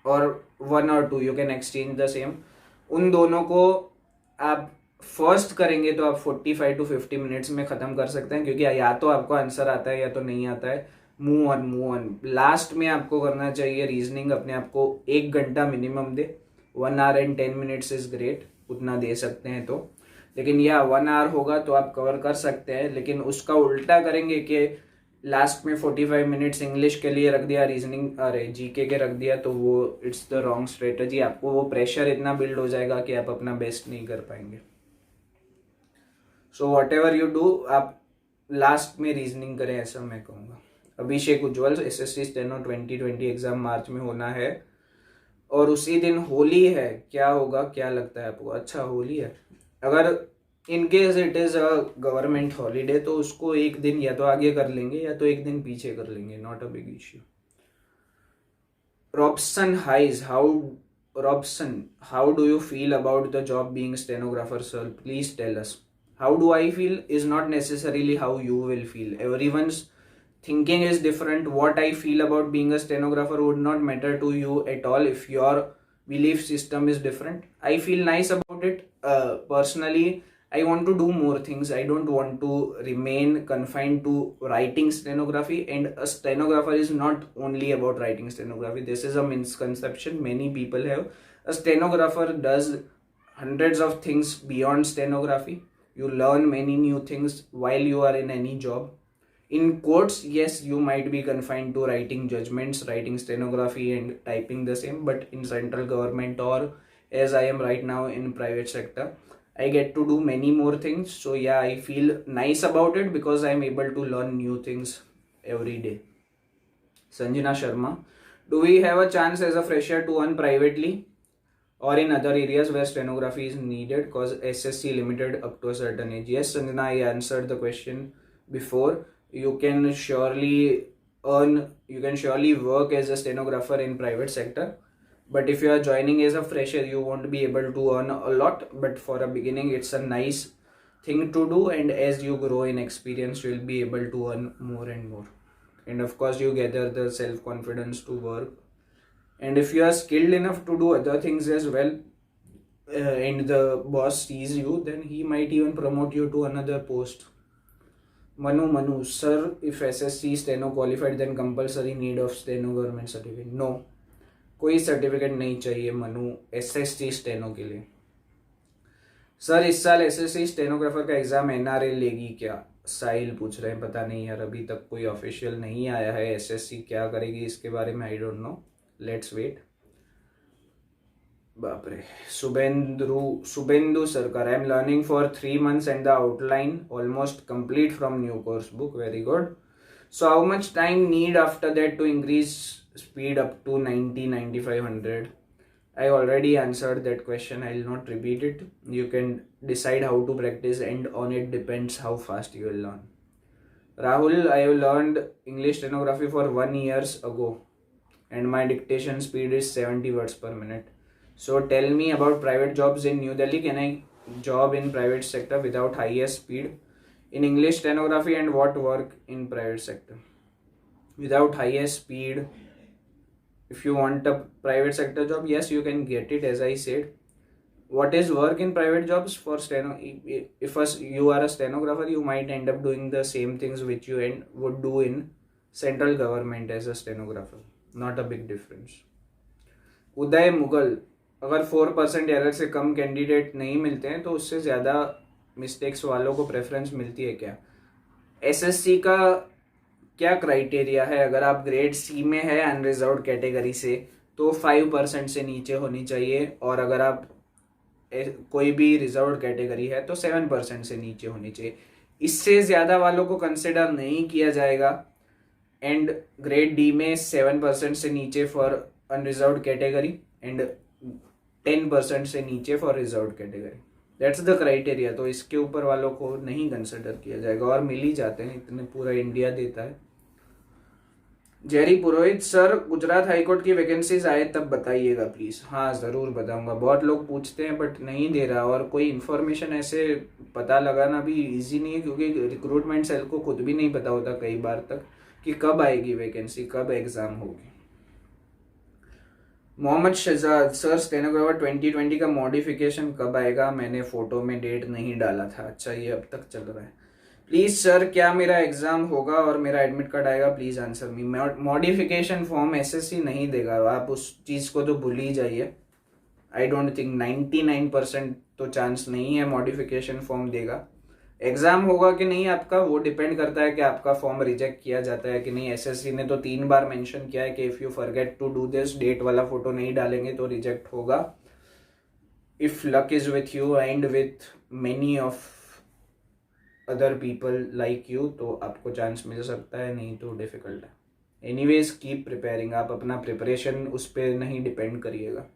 और 1 और 2 you can exchange the same. उन दोनों को आप फर्स्ट करेंगे तो आप 45 to 50 मिनट्स में ख़त्म कर सकते हैं, क्योंकि या तो आपको आंसर आता है या तो नहीं आता है। Move on. लास्ट में आपको करना चाहिए रीजनिंग, अपने आप को 1 घंटा minimum they. 1 hour and 10 minutes is great, उतना दे सकते हैं तो। लेकिन यह 1 hour होगा तो आप कवर कर सकते हैं, लेकिन उसका उल्टा करेंगे कि लास्ट में 45 मिनट्स इंग्लिश के लिए रख दिया, रीजनिंग अरे जीके के रख दिया, तो वो इट्स द रॉन्ग स्ट्रेटजी। आपको वो प्रेशर इतना बिल्ड हो जाएगा कि आप अपना बेस्ट नहीं कर पाएंगे। So what ever you do, आप लास्ट में रीजनिंग करें, ऐसा मैं कहूँगा। अभिषेक उज्ज्वल, एसएससी स्टेनो 2020 एग्जाम मार्च में होना है और उसी दिन होली है, क्या होगा, क्या लगता है आपको। अच्छा, होली है, अगर in case it is a government holiday तो उसको एक दिन या तो आगे कर लेंगे या तो एक दिन पीछे कर लेंगे, not a big issue. Robson Hayes, how do you feel about the job being stenographer sir, please tell us. How do I feel is not necessarily how you will feel, everyone's thinking is different. What I feel about being a stenographer would not matter to you at all if your belief system is different. I feel nice about it. Personally, I want to do more things. I don't want to remain confined to writing stenography, and a stenographer is not only about writing stenography. This is a misconception many people have. A stenographer does hundreds of things beyond stenography. You learn many new things while you are in any job. In quotes, yes, you might be confined to writing judgments, writing stenography and typing the same, but in central government, or as I am right now in private sector, I get to do many more things. So yeah, I feel nice about it because I am able to learn new things every day. Sanjana Sharma, do we have a chance as a fresher to earn privately or in other areas where stenography is needed, because SSC limited up to a certain age? Yes, Sanjana, I answered the question before. You can surely work as a stenographer in private sector, but if you are joining as a fresher you won't be able to earn a lot, but for a beginning it's a nice thing to do, and as you grow in experience you will be able to earn more and more, and of course you gather the self confidence to work, and if you are skilled enough to do other things as well, and the boss sees you, then he might even promote you to another post. Manu, sir, if SSC steno qualified then compulsory need of steno government certificate? No, कोई certificate नहीं चाहिए Manu SSC steno के लिए। Sir इस साल SSC stenographer का exam NRA लेगी क्या? साहिल पूछ रहे हैं, पता नहीं यार, अभी तक कोई ऑफिशियल नहीं आया है। एसएससी क्या करेगी इसके बारे में I don't know, let's wait. बाप रे। Shubhendu Sarkar, I am learning for 3 months and the outline almost complete from new course book, very good. So how much time need after that to increase speed up to 90-9500? I already answered that question. I will not repeat it. You can decide how to practice, and on it depends how fast you will learn. Rahul, I have learned English stenography for 1 year ago and my dictation speed is 70 words per minute. So tell me about private jobs in New Delhi. Can I job in private sector without highest speed in English stenography, and what work in private sector? Without highest speed, if you want a private sector job, yes, you can get it. As I said, what is work in private jobs for steno? If you are a stenographer, you might end up doing the same things which you would do in central government as a stenographer. Not a big difference. उदय मुगल, अगर 4% error से कम candidate नहीं मिलते हैं तो उससे ज़्यादा mistakes वालों को प्रेफरेंस मिलती है क्या? एसएससी का क्या क्राइटेरिया है? अगर आप ग्रेड सी में है अनरिजर्व्ड कैटेगरी से तो 5% से नीचे होनी चाहिए, और अगर आप कोई भी रिजर्व्ड कैटेगरी है तो 7% से नीचे होनी चाहिए। इससे ज़्यादा वालों को कंसिडर नहीं किया जाएगा। एंड ग्रेड डी में 7% से नीचे फॉर अनरिजर्व्ड कैटेगरी एंड 10% से नीचे for reserved category, that's the criteria. तो इसके ऊपर वालों को नहीं कंसिडर किया जाएगा, और मिल ही जाते हैं, इतने पूरा इंडिया देता है। जेरी पुरोहित, सर गुजरात हाईकोर्ट की वैकेंसीज आए तब बताइएगा प्लीज। हाँ जरूर बताऊंगा, बहुत लोग पूछते हैं बट नहीं दे रहा, और कोई इन्फॉर्मेशन ऐसे पता लगाना भी इजी नहीं है, क्योंकि रिक्रूटमेंट सेल को खुद भी नहीं पता होता कई बार तक कि कब आएगी वैकेंसी, कब एग्जाम होगी। मोहम्मद शहजाद, सर स्टेनोग्राफर 2020 का मॉडिफिकेशन कब आएगा? मैंने फोटो में डेट नहीं डाला था। अच्छा, ये अब तक चल रहा है। प्लीज सर क्या मेरा एग्जाम होगा और मेरा एडमिट कार्ड आएगा? Please answer me. Modification form SSC नहीं देगा, आप उस चीज को तो भूल ही जाइए। आई डोंट थिंक, 99% तो चांस नहीं है मॉडिफिकेशन फॉर्म देगा। एग्जाम होगा कि नहीं आपका, वो डिपेंड करता है कि आपका फॉर्म रिजेक्ट किया जाता है कि नहीं। एसएससी ने तो 3 बार मेंशन किया है कि if you forget to do this, date वाला फोटो नहीं डालेंगे तो रिजेक्ट होगा। If luck is with you and with many of other people like you तो आपको चांस मिल सकता है, नहीं तो डिफिकल्ट है। एनीवेज कीप प्रिपेयरिंग, आप अपना प्रिपरेशन उस पर नहीं डिपेंड करिएगा।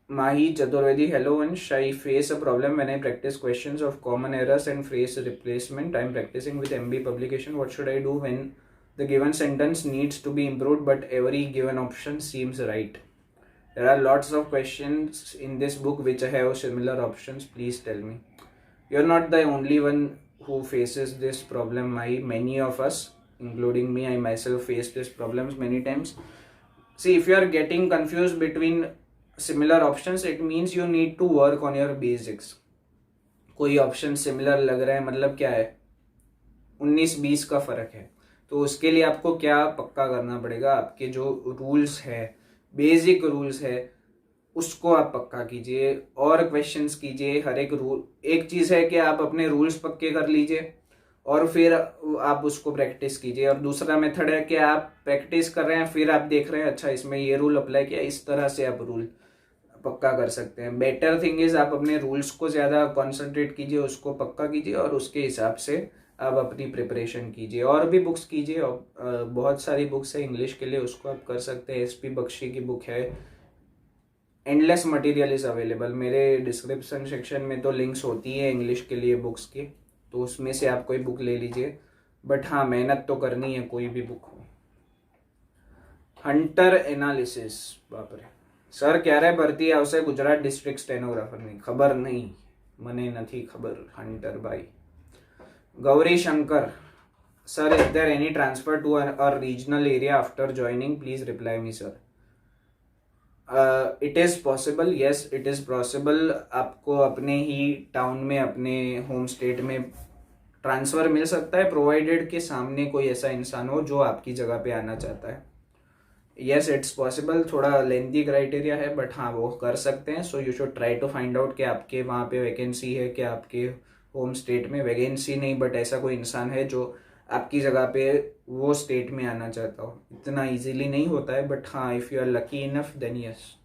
Mahi Chaturvedi, hello Ansh. I face a problem when I practice questions of common errors and phrase replacement. I am practicing with MB publication. What should I do when the given sentence needs to be improved but every given option seems right? There are lots of questions in this book which have similar options. Please tell me. You're not the only one who faces this problem, Mahi. Many of us, including me, I myself faced this problems many times. See, if you are getting confused between similar options, it means you need to work on your basics. कोई option similar लग रहा है मतलब क्या है, 19-20 का फर्क है, तो उसके लिए आपको क्या पक्का करना पड़ेगा? आपके जो रूल्स है, बेसिक रूल्स है, उसको आप पक्का कीजिए और क्वेश्चंस कीजिए। हर एक रूल, एक चीज है कि आप अपने रूल्स पक्के कर लीजिए और फिर आप उसको प्रैक्टिस कीजिए, और दूसरा मेथड है कि आप प्रैक्टिस कर रहे हैं फिर आप देख रहे हैं अच्छा इसमें ये रूल अप्लाई किया, इस तरह से आप रूल पक्का कर सकते हैं। बेटर थिंग इज आप अपने रूल्स को ज़्यादा कॉन्सेंट्रेट कीजिए, उसको पक्का कीजिए और उसके हिसाब से आप अपनी प्रिपरेशन कीजिए। और भी बुक्स कीजिए, बहुत सारी बुक्स है इंग्लिश के लिए, उसको आप कर सकते हैं। एसपी बख्शी की बुक है, एंडलेस मटेरियल इज अवेलेबल। मेरे डिस्क्रिप्शन सेक्शन में तो लिंक्स होती है इंग्लिश के लिए बुक्स की, तो उसमें से आप कोई बुक ले लीजिए। बट हाँ, मेहनत तो करनी है कोई भी बुक हो। हंटर एनालिसिस, बाप रे। સર ક્યારે ભરતી આવશે ગુજરાત ડિસ્ટ્રિક્ટ સ્ટેનોગ્રાફરની? ખબર નહીં, મને નથી ખબર હંટરભાઈ. Gauri Shankar, sir is there any transfer to a regional area after joining? Please reply me sir. It is possible, yes it is possible. आपको अपने ही टाउन में, अपने होम स्टेट में ट्रांसफ़र मिल सकता है, प्रोवाइडेड के सामने कोई ऐसा इंसान हो जो आपकी जगह पे आना चाहता है। यस इट्स पॉसिबल, थोड़ा लेंथी क्राइटेरिया है बट हाँ वो कर सकते हैं. So you should try to find out कि आपके वहाँ पे वैकेंसी है क्या, आपके होम स्टेट में वैकेंसी नहीं बट ऐसा कोई इंसान है जो आपकी जगह पे वो स्टेट में आना चाहता हो. इतना इजीली नहीं होता है बट हाँ if you are lucky enough then yes.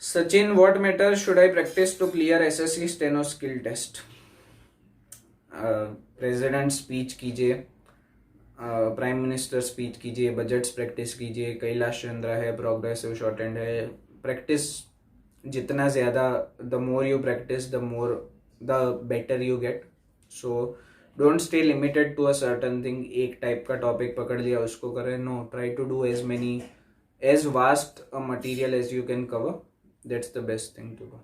Sachin, what matter should I practise to clear SSC steno skill test? President speech कीजिए, प्राइम मिनिस्टर स्पीच कीजिए, बजट्स प्रैक्टिस कीजिए, कैलाश चंद्रा है, प्रोग्रेसिव शॉर्ट हैंड है. प्रैक्टिस जितना ज़्यादा, the more you practise the more the better you get. So don't stay limited to a certain thing. एक type का topic पकड़ लिया उसको करें. No, try to do as many as vast a material as you can cover. That's the best thing to do.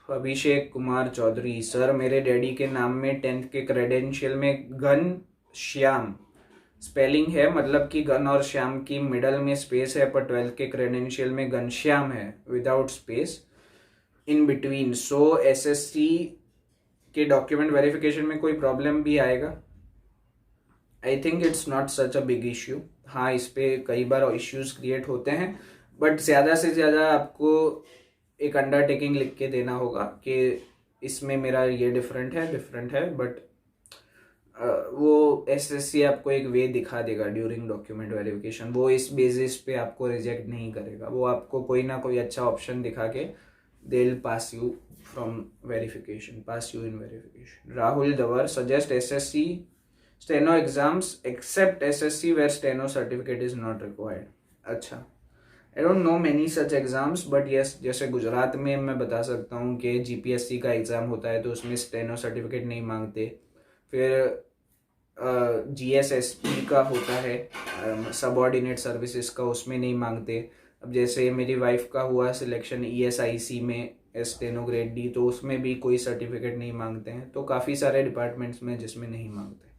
Abhishek Kumar Chaudhary, sir मेरे daddy के नाम में 10th के क्रेडेंशियल में घन श्याम स्पेलिंग है, मतलब कि घन और श्याम की मिडल में स्पेस है, पर 12th के क्रेडेंशियल में घनश्याम है without space in between. So SSC के डॉक्यूमेंट वेरिफिकेशन में कोई प्रॉब्लम भी आएगा? आई think it's not such a big issue. हाँ इस पे कई बार इश्यूज क्रिएट होते हैं बट ज़्यादा से ज़्यादा आपको एक अंडरटेकिंग लिख के देना होगा कि इसमें मेरा ये डिफरेंट है बट वो एसएससी आपको एक वे दिखा देगा ड्यूरिंग डॉक्यूमेंट वेरिफिकेशन. वो इस बेसिस पे आपको रिजेक्ट नहीं करेगा. वो आपको कोई ना कोई अच्छा ऑप्शन दिखा के they will pass you from verification, pass you in verification. Rahul Dawar, suggest SSC steno exams except SSC where steno certificate is not required. अच्छा, I don't know many such exams but yes, जैसे गुजरात में मैं बता सकता हूँ कि जीपीएससी का exam होता है तो उसमें स्टेनो सर्टिफिकेट नहीं मांगते. फिर जीएसएसपी का होता है सबऑर्डिनेट सर्विसेज का, उसमें नहीं मांगते. अब जैसे मेरी वाइफ का हुआ सिलेक्शन ईएसआईसी में स्टेनो ग्रेड डी, तो उसमें भी कोई सर्टिफिकेट नहीं मांगते हैं. तो काफ़ी सारे डिपार्टमेंट्स में जिसमें नहीं मांगते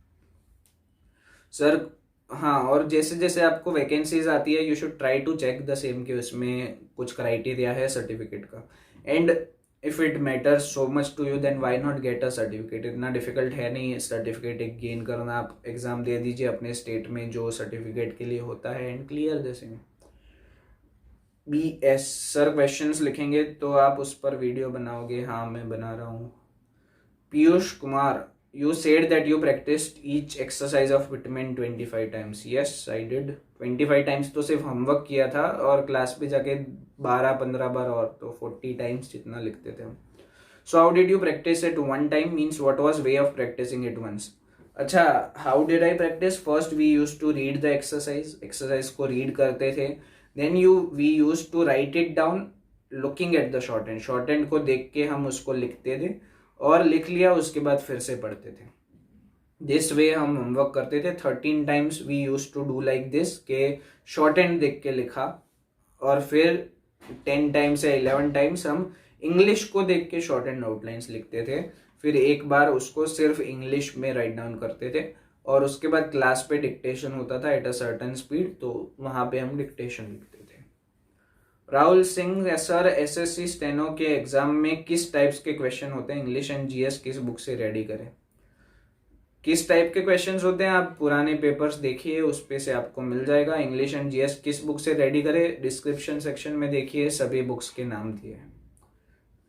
सर. हाँ, और जैसे जैसे आपको वैकेंसीज आती है you should try to check the same कि उसमें कुछ क्राइटेरिया है सर्टिफिकेट का. And if it matters so much to you then why not get a certificate. इतना डिफिकल्ट है नहीं सर्टिफिकेट एक गेन करना. आप एग्जाम दे दीजिए अपने स्टेट में जो सर्टिफिकेट के लिए होता है and clear the same. BS sir questions लिखेंगे तो आप उस पर वीडियो बनाओगे? हाँ मैं बना रहा हूँ. Piyush Kumar, you said that you practiced each exercise of Bitman 25 times. Yes, I did. 25 times तो सिर्फ होमवर्क किया था और क्लास पे जाके 12-15 बार और तो 40 टाइम्स जितना लिखते थे हम. So how did you practice it one time means what was way of practicing it once? अच्छा, how did I practice? First we used to read the exercise को read करते थे. Then we used to write it down looking at the shorthand को देख के हम उसको लिखते थे और लिख लिया उसके बाद फिर से पढ़ते थे. दिस वे हम होमवर्क करते थे. 13 times we use to do like this के शॉर्ट हैंड देख के लिखा और फिर 10 टाइम्स या 11 टाइम्स हम इंग्लिश को देख के शॉर्ट हैंड आउटलाइंस लिखते थे. फिर एक बार उसको सिर्फ इंग्लिश में राइट डाउन करते थे और उसके बाद क्लास पे डिक्टेशन होता था एट अ सर्टेन स्पीड, तो वहाँ पे हम डिक्टेशन लिखते थे. Rahul Singh, sir SSC steno के एग्जाम में किस टाइप्स के क्वेश्चन होते हैं? इंग्लिश एंड जीएस किस बुक से रेडी करें? किस टाइप के क्वेश्चंस होते हैं आप पुराने पेपर्स देखिए, उस पे से आपको मिल जाएगा. इंग्लिश एंड जीएस किस बुक से रेडी करें? डिस्क्रिप्शन सेक्शन में देखिए, सभी बुक्स के नाम दिए हैं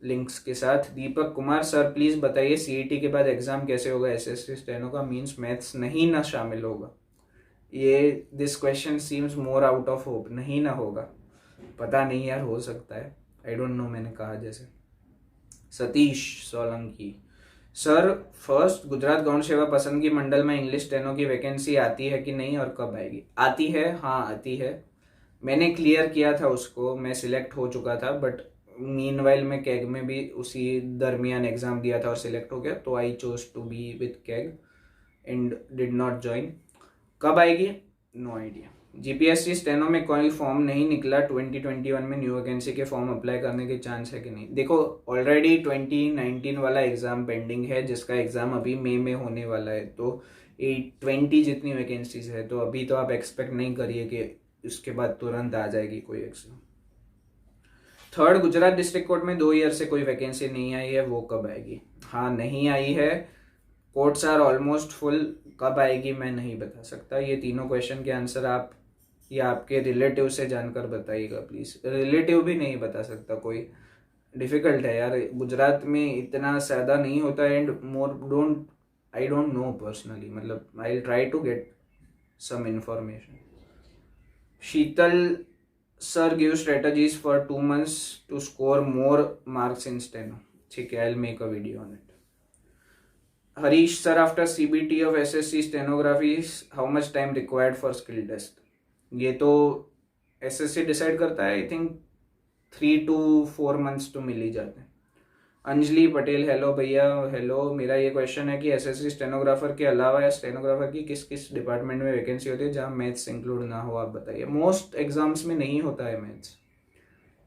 लिंक्स के साथ. दीपक कुमार, सर प्लीज बताइए सीईटी के बाद एग्जाम कैसे होगा एसएससी स्टेनो का? मीन्स मैथ्स नहीं ना शामिल होगा? ये this question seems more out of hope. नहीं ना होगा, पता नहीं यार, हो सकता है, आई डोंट नो. मैंने कहा जैसे. सतीश सोलंकी, सर फर्स्ट गुजरात गौण सेवा पसंदगी मंडल में इंग्लिश स्टेनो की वैकेंसी आती है कि नहीं और कब आएगी? आती है, हाँ आती है. मैंने क्लियर किया था उसको, मैं सिलेक्ट हो चुका था बट मीनवाइल मैं कैग में भी उसी दरमियान एग्जाम दिया था और सिलेक्ट हो गया, तो I chose to be with CAG and did not join. कब आएगी? No idea. जीपीएससी स्टेनो में कोई फॉर्म नहीं निकला. 2021 में न्यू वैकेंसी के फॉर्म अप्लाई करने के चांस है कि नहीं? देखो ऑलरेडी 2019 वाला एग्जाम पेंडिंग है जिसका एग्जाम अभी मई में होने वाला है, तो 20 जितनी वैकेंसीज है, तो अभी तो आप एक्सपेक्ट नहीं करिए कि उसके बाद तुरंत आ जाएगी कोई exam. Third Gujarat district court में 2 ईयर से कोई वैकेंसी नहीं आई है, वो कब आएगी? हाँ नहीं आई है. कोर्ट्स आर ऑलमोस्ट फुल, कब आएगी मैं नहीं बता सकता। ये तीनों क्वेश्चन के आंसर आप या आपके रिलेटिव से जानकर बताइएगा प्लीज। रिलेटिव भी नहीं बता सकता कोई, डिफिकल्ट है यार, गुजरात में इतना ज़्यादा नहीं होता। And more don't, I don't know personally, मतलब I try to get some information. Sheetal sir give strategies for 2 months to score more marks in steno. ठीक है, I will make a video on it. Harish sir, after CBT of SSC stenography, how much time required for skill test? ये तो SSC decide करता है, I think 3 to 4 months तो मिल ही जाते हैं। Anjali Patel, hello भैया, हेलो। मेरा ये क्वेश्चन है कि SSC स्टेनोग्राफर के अलावा या स्टेनोग्राफर की किस किस डिपार्टमेंट में वैकेंसी होती है जहाँ मैथ्स इंक्लूड ना हो, आप बताइए। मोस्ट एग्जाम्स में नहीं होता है मैथ्स।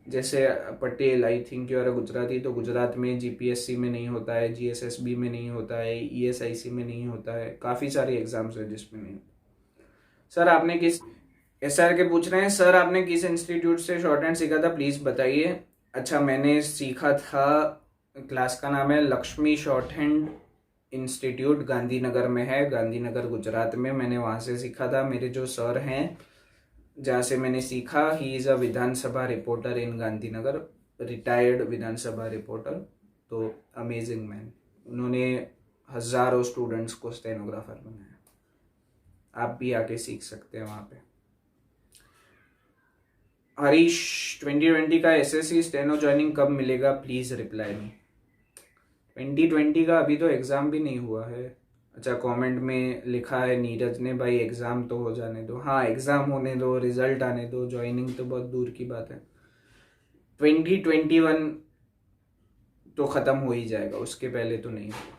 जैसे Patel, I think you are Gujarati, तो गुजरात में GPSC में नहीं होता है, GSSB में नहीं होता है, ESIC में नहीं होता है, काफ़ी सारे एग्जाम्स है जिसमें नहीं। सर आपने किस, SR के पूछ रहे हैं, सर आपने किस इंस्टीट्यूट से शॉर्ट हैंड सीखा था, प्लीज़ बताइए। अच्छा, मैंने सीखा था, क्लास का नाम है Lakshmi short hand institute, Gandhinagar में है, गांधीनगर गुजरात में। मैंने वहाँ से सीखा था। मेरे जो सर हैं जहाँ से मैंने सीखा, he is a Vidhan Sabha reporter in Gandhinagar, retired Vidhan Sabha reporter. तो अमेजिंग मैन, उन्होंने हज़ारों स्टूडेंट्स को स्टेनोग्राफर बनाया। आप भी आके सीख सकते हैं वहाँ पे। हरीश, 2020 का SSC स्टेनो ज्वाइनिंग कब मिलेगा, प्लीज़ रिप्लाई मी। 2020 का अभी तो एग्ज़ाम भी नहीं हुआ है। अच्छा, कमेंट में लिखा है नीरज ने, भाई एग्ज़ाम तो हो जाने दो। हाँ, एग्ज़ाम होने दो, रिजल्ट आने दो, ज्वाइनिंग तो बहुत दूर की बात है। 2021 तो ख़त्म हो ही जाएगा, उसके पहले तो नहीं होगा।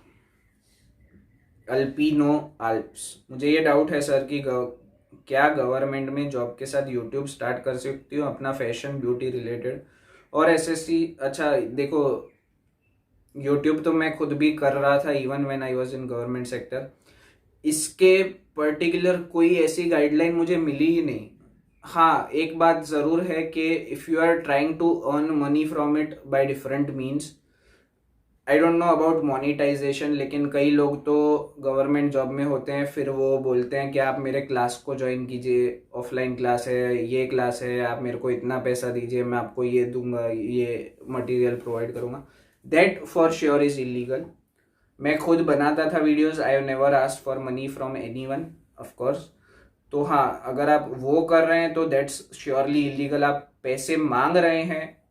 अल्पीनो आल्प्स, मुझे ये डाउट है सर कि क्या गवर्नमेंट में जॉब के साथ यूट्यूब स्टार्ट कर सकती हूँ अपना फैशन ब्यूटी रिलेटेड और SSC। अच्छा देखो, यूट्यूब तो मैं खुद भी कर रहा था even when I was in government sector. इसके पर्टिकुलर कोई ऐसी गाइडलाइन मुझे मिली ही नहीं। हाँ, एक बात ज़रूर है कि if you are trying to earn money from it by different means, I don't know about monetisation, लेकिन कई लोग तो गवर्नमेंट जॉब में होते हैं, फिर वो बोलते हैं कि आप मेरे क्लास को ज्वाइन कीजिए, ऑफलाइन क्लास है, ये क्लास है, आप मेरे को इतना पैसा दीजिए, मैं आपको ये दूंगा, ये मटेरियल प्रोवाइड करूंगा। That for sure is illegal. मैं खुद बनाता था videos, I have never asked for money from anyone, of course. तो हाँ, अगर आप वो कर रहे हैं तो दैट्स श्योरली इलीगल। आप पैसे मांग रहे हैं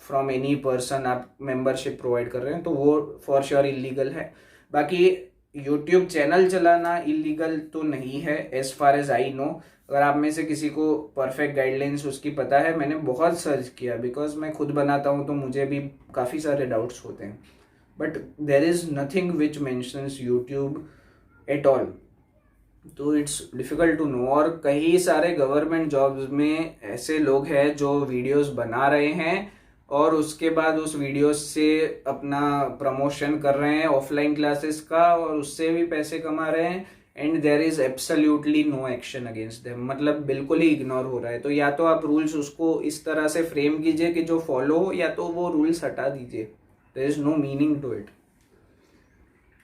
फ्रॉम एनी पर्सन, आप मेंबरशिप प्रोवाइड कर रहे हैं, तो वो फॉर श्योर इलीगल है। बाकी यूट्यूब चैनल चलाना इलीगल तो नहीं है as far as I know. अगर आप में से किसी को परफेक्ट गाइडलाइंस उसकी पता है, मैंने बहुत सर्च किया, बिकॉज मैं खुद बनाता हूँ तो मुझे भी काफ़ी सारे डाउट्स होते हैं, but there is nothing which mentions YouTube at all, तो इट्स डिफ़िकल्ट टू नो। और कई सारे गवर्नमेंट जॉब्स में ऐसे लोग हैं जो वीडियोस बना रहे हैं और उसके बाद उस वीडियोस से अपना प्रमोशन कर रहे हैं ऑफलाइन क्लासेस का, और उससे भी पैसे कमा रहे हैं, and there is absolutely no action against them. मतलब बिल्कुल ही इग्नोर हो रहा है। तो या तो आप रूल्स उसको इस तरह से फ्रेम कीजिए कि जो फॉलो हो, या तो वो रूल्स हटा दीजिए। There is no meaning to it.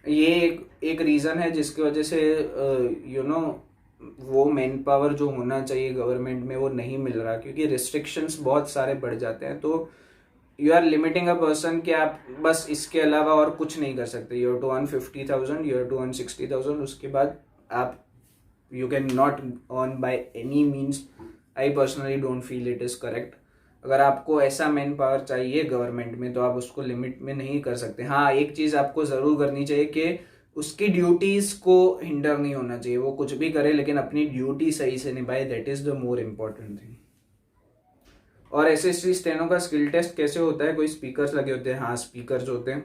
ये एक रीज़न है जिसकी वजह से यू नो वो मैन पावर जो होना चाहिए गवर्नमेंट में वो नहीं मिल रहा, क्योंकि रिस्ट्रिक्शंस बहुत सारे बढ़ जाते हैं। तो you are limiting a person कि आप बस इसके अलावा और कुछ नहीं कर सकते। You have to earn 50,000, you have to earn 60,000, उसके बाद आप you can not earn by any means. I personally don't feel it is correct. अगर आपको ऐसा मैन पावर चाहिए गवर्नमेंट में तो आप उसको लिमिट में नहीं कर सकते। हाँ, एक चीज़ आपको ज़रूर करनी चाहिए कि उसकी ड्यूटीज़ को हिंडर नहीं होना चाहिए। वो कुछ भी करे लेकिन अपनी ड्यूटी सही से निभाए, that is the more important thing. और SSC स्टेनो का स्किल टेस्ट कैसे होता है? कोई स्पीकर्स लगे होते हैं? हाँ, स्पीकर्स होते हैं,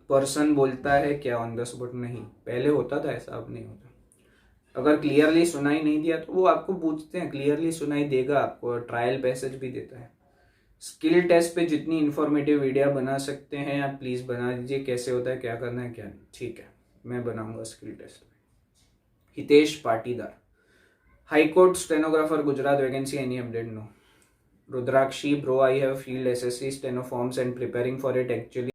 पर्सन बोलता है क्या ऑन द स्पॉट? नहीं, पहले होता था ऐसा, अब नहीं होता। अगर क्लियरली सुनाई नहीं दिया तो वो आपको पूछते हैं, क्लियरली सुनाई देगा आपको, ट्रायल पैसेज भी देता है। स्किल टेस्ट पे जितनी इन्फॉर्मेटिव वीडियो बना सकते हैं आप प्लीज़ बना दीजिए, कैसे होता है, क्या करना है, क्या नहीं। ठीक है, मैं बनाऊंगा skill test. Hitesh Patidar, high court stenographer Gujarat vacancy, any update? No. Rudrakshi, bro I have filled SSC steno forms and preparing for it actually